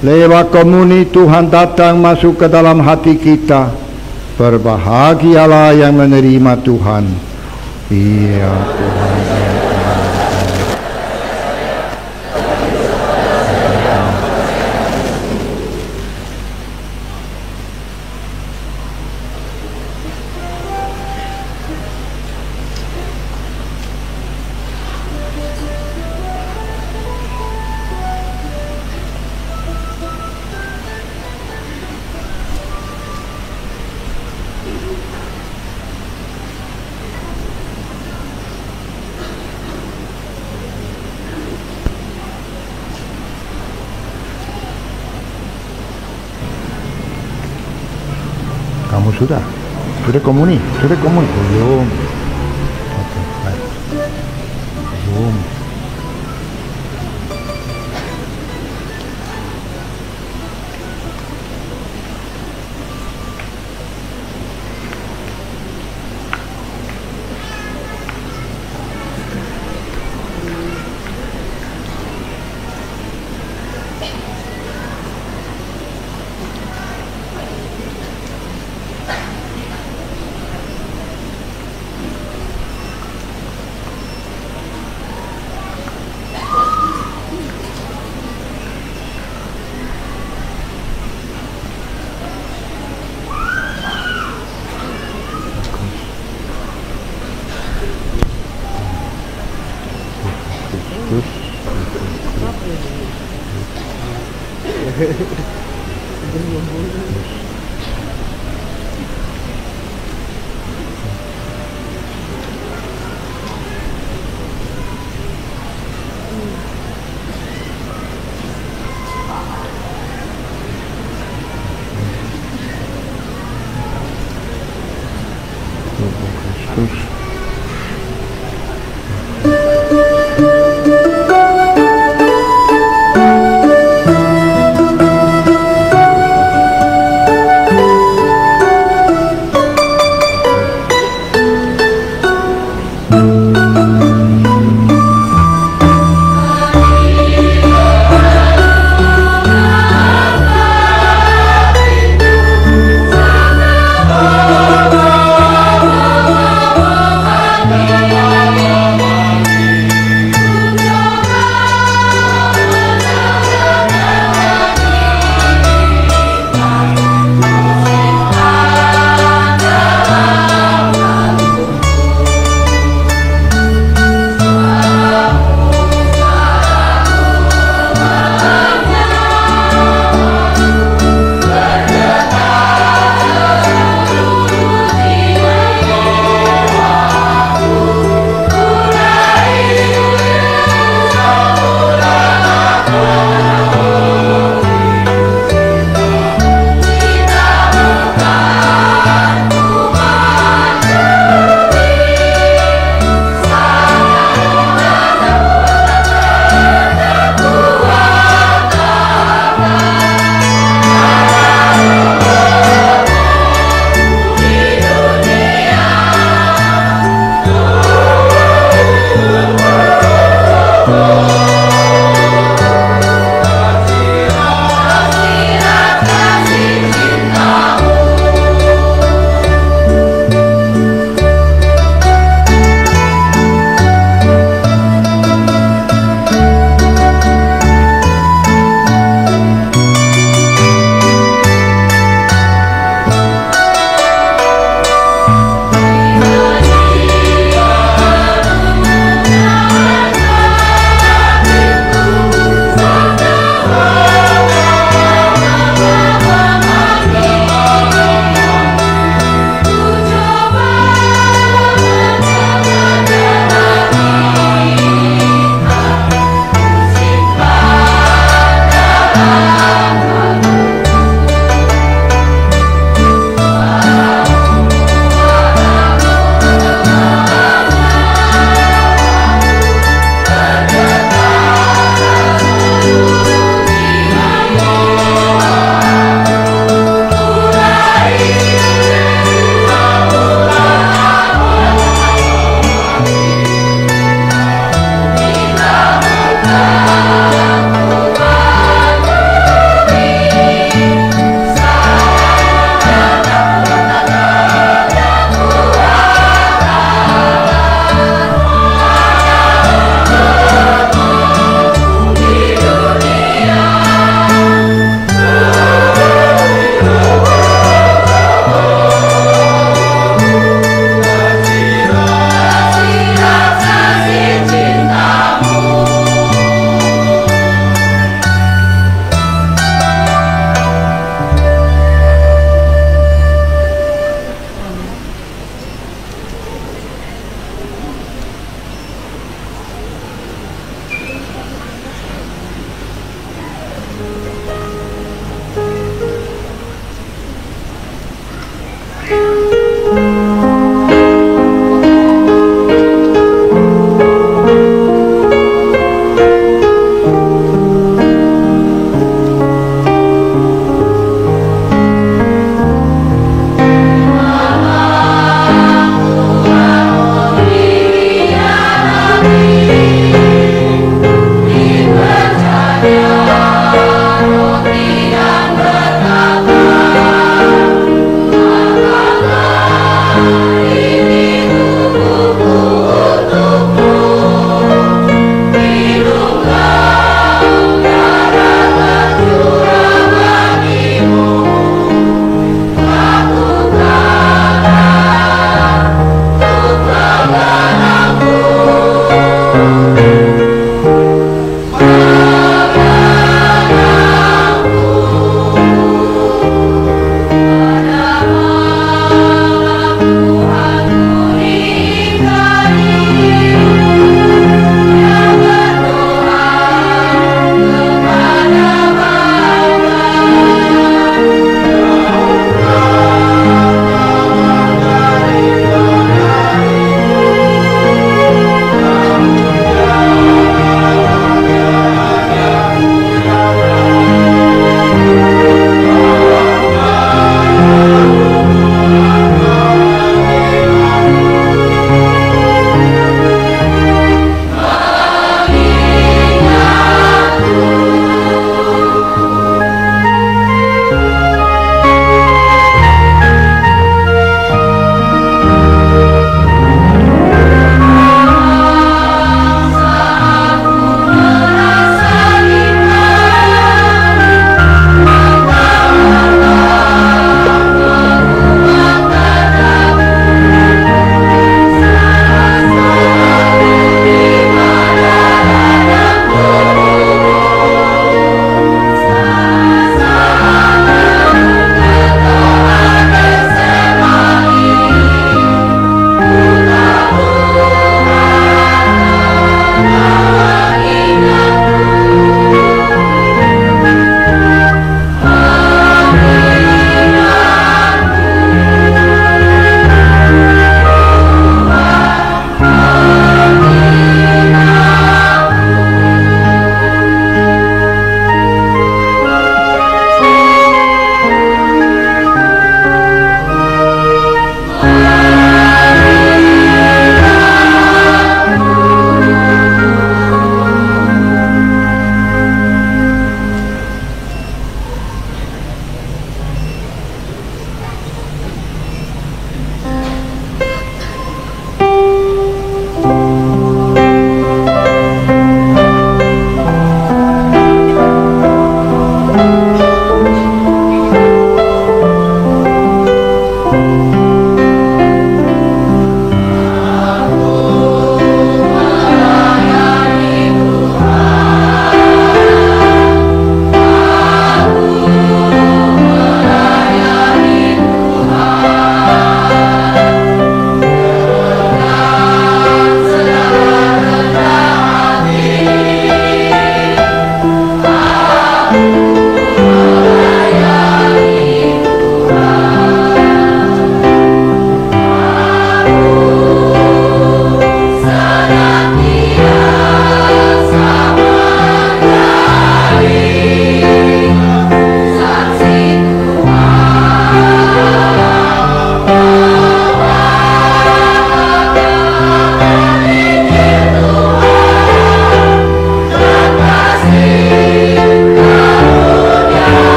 lewat komuni Tuhan datang masuk ke dalam hati kita. Berbahagialah yang menerima Tuhan. Iya Tuhan. Kamu sudah komuni? Belum. Oke, baik. Belum. Kristus.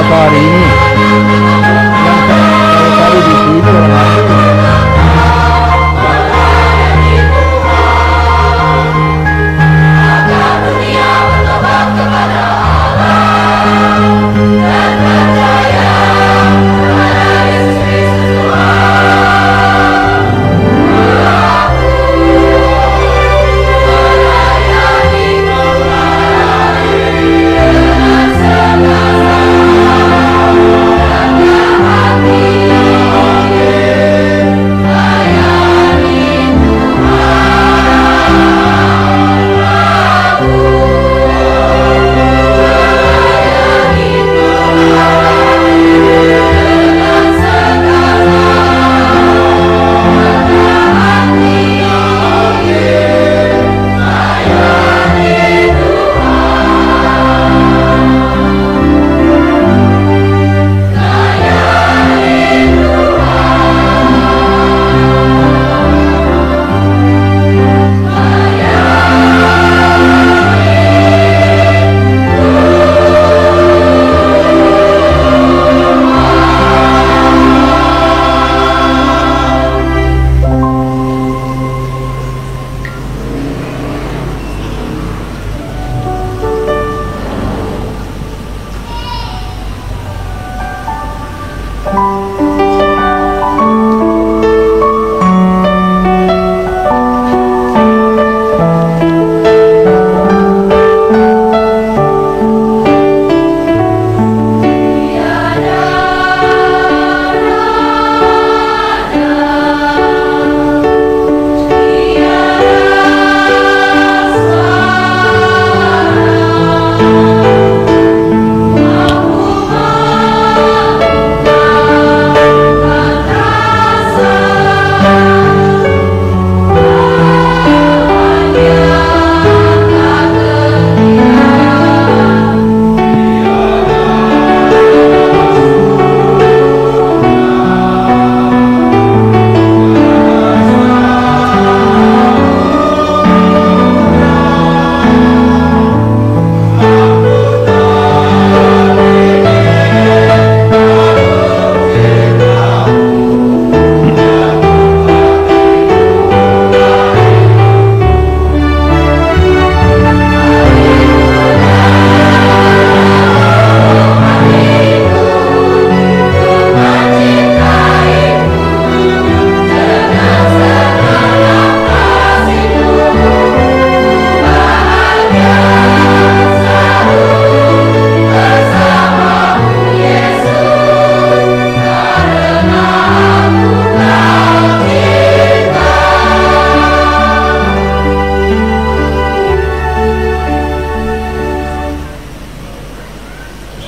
puasa hari ini. Yang kalau di sini orang asing.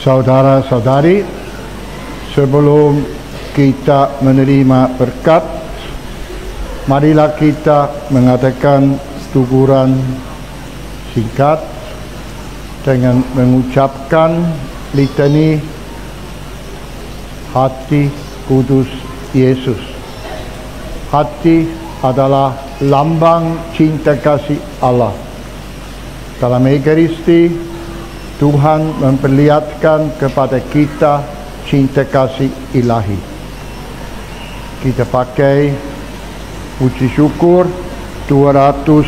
Saudara-saudari, sebelum kita menerima berkat, marilah kita mengadakan tuguran singkat dengan mengucapkan litani Hati Kudus Yesus. Hati adalah lambang cinta kasih Allah. Dalam Ekaristi, Tuhan memperlihatkan kepada kita cinta kasih ilahi. Kita pakai puji syukur 209.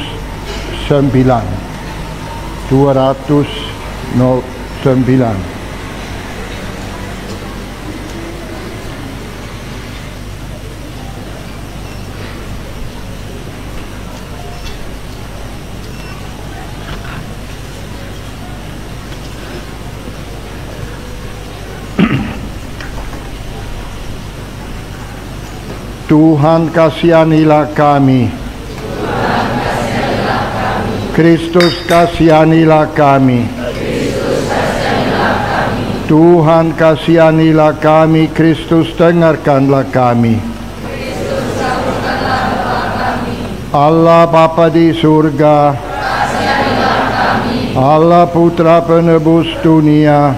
Tuhan kasihanilah kami. Kristus kasihanilah kami. Tuhan kasihanilah kami. Kristus dengarkanlah kami. Allah Bapa di surga, Allah Putra penebus dunia,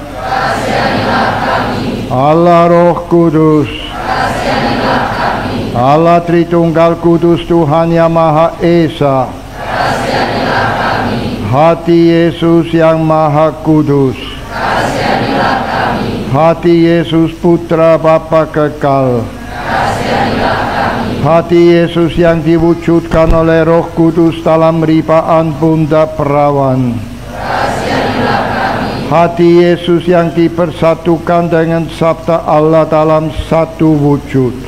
Allah Roh Kudus, Allah Tritunggal Kudus Tuhan yang Maha Esa, Hati Yesus yang Maha Kudus, Hati Yesus Putra Bapa kekal, hati Yesus yang diwujudkan oleh Roh Kudus dalam ripaan Bunda Perawan, hati Yesus yang dipersatukan dengan Sabda Allah dalam satu wujud,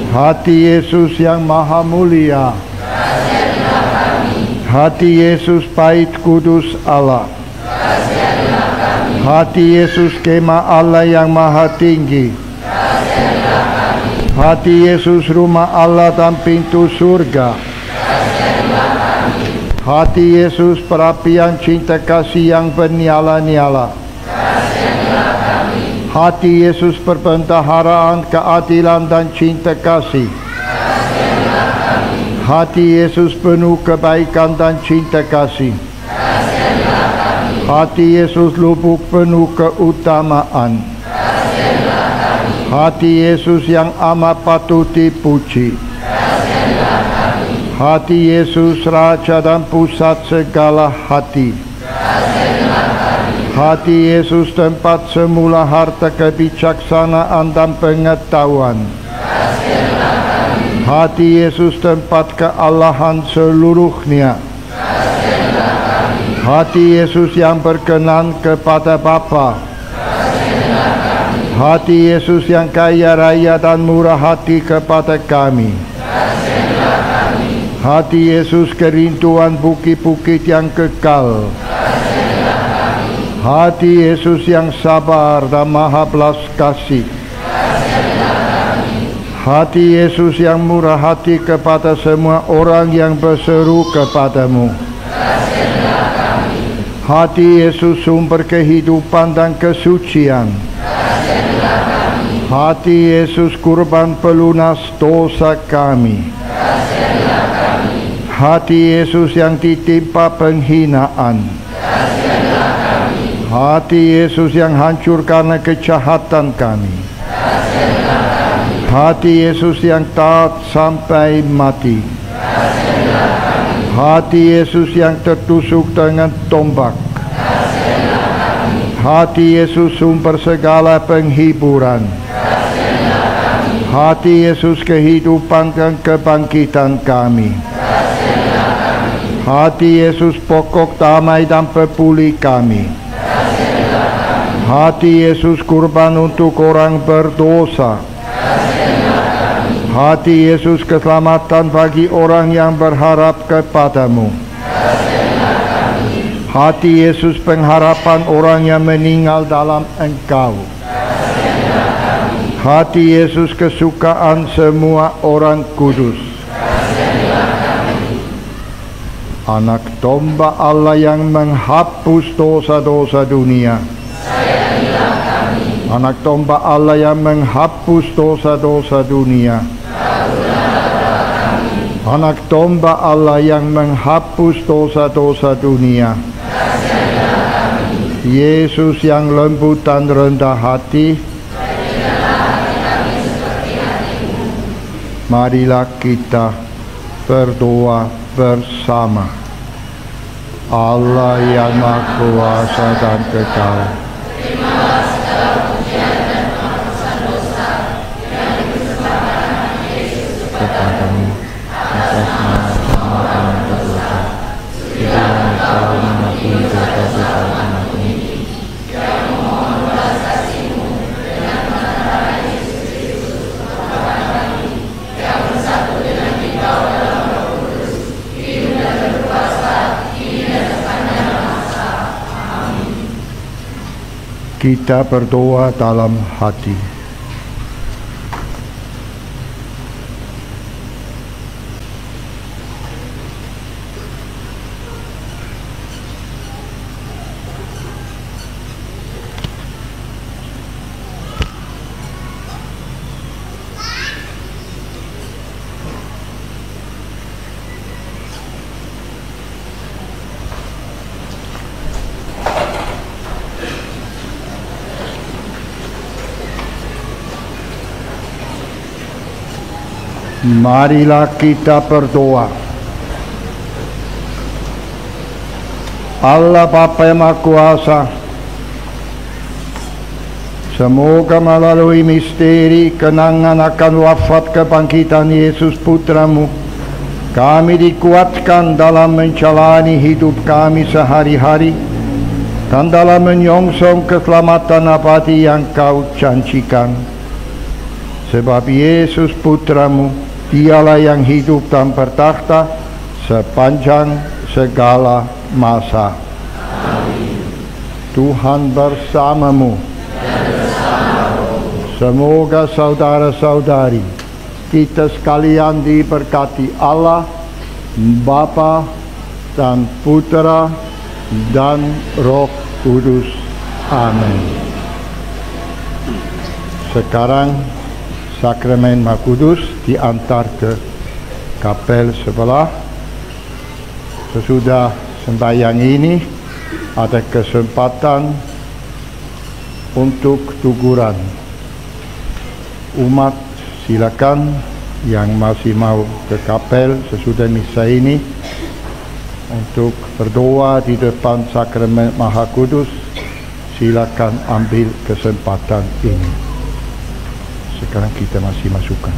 hati Yesus yang maha mulia, hati Yesus Bait Kudus Allah, hati Yesus kemah Allah yang maha tinggi, hati Yesus rumah Allah dan pintu surga, hati Yesus perapian cinta kasih yang bernyala-nyala, hati Yesus perbendaharaan keadilan dan cinta kasih, hati Yesus penuh kebaikan dan cinta kasih, hati Yesus lubuk penuh keutamaan, hati Yesus yang amat patut dipuji, hati Yesus Raja dan pusat segala hati, hati Yesus tempat semula harta kebijaksanaan dan pengetahuan, hati Yesus tempat kealahan seluruhnya, hati Yesus yang berkenan kepada Bapa, hati Yesus yang kaya raya dan murah hati kepada kami, hati Yesus kerinduan bukit-bukit yang kekal, hati Yesus yang sabar dan maha belas kasih, hati Yesus yang murah hati kepada semua orang yang berseru kepadamu, hati Yesus sumber kehidupan dan kesucian, hati Yesus kurban pelunas dosa kami, hati Yesus yang ditimpa penghinaan, hati Yesus yang hancur karena kejahatan kami, hati Yesus yang taat sampai mati, hati Yesus yang tertusuk dengan tombak, hati Yesus sumber segala penghiburan, hati Yesus kehidupan dan kebangkitan kami, hati Yesus pokok damai dan pepulih kami, hati Yesus kurban untuk orang berdosa, hati Yesus keselamatan bagi orang yang berharap kepadamu, hati Yesus pengharapan orang yang meninggal dalam Engkau, hati Yesus kesukaan semua orang kudus, Anak domba Allah yang menghapus dosa-dosa dunia, Anak domba Allah yang menghapus dosa-dosa dunia, Anak domba Allah yang menghapus dosa-dosa dunia, Yesus yang lembut dan rendah hati, marilah kita berdoa bersama. Allah yang Maha Kuasa dan kekal, kepadamu atas nama Tuhan berdosa, tidak engkau mengampuni dosa-dosa anakmu. Kita berdoa dalam hati. Marilah kita berdoa. Allah Bapa yang Maha Kuasa, Semoga melalui misteri kenangan akan wafat kebangkitan Yesus Putramu, kami dikuatkan dalam menjalani hidup kami sehari-hari dan dalam menyongsong keselamatan abadi yang Kau janjikan. Sebab Yesus Putramu, Dialah yang hidup dan bertakhta sepanjang segala masa. Amin. Tuhan bersamamu. Semoga saudara-saudari kita sekalian diberkati Allah, Bapa dan Putra dan Roh Kudus. Amin. Sekarang sakramen Maha Kudus diantar ke kapel sebelah. Sesudah sembahyang ini ada kesempatan untuk tuguran. Umat silakan yang masih mau ke kapel sesudah misa ini untuk berdoa di depan sakramen Maha Kudus. Silakan ambil kesempatan ini. Sekarang kita masih masukkan.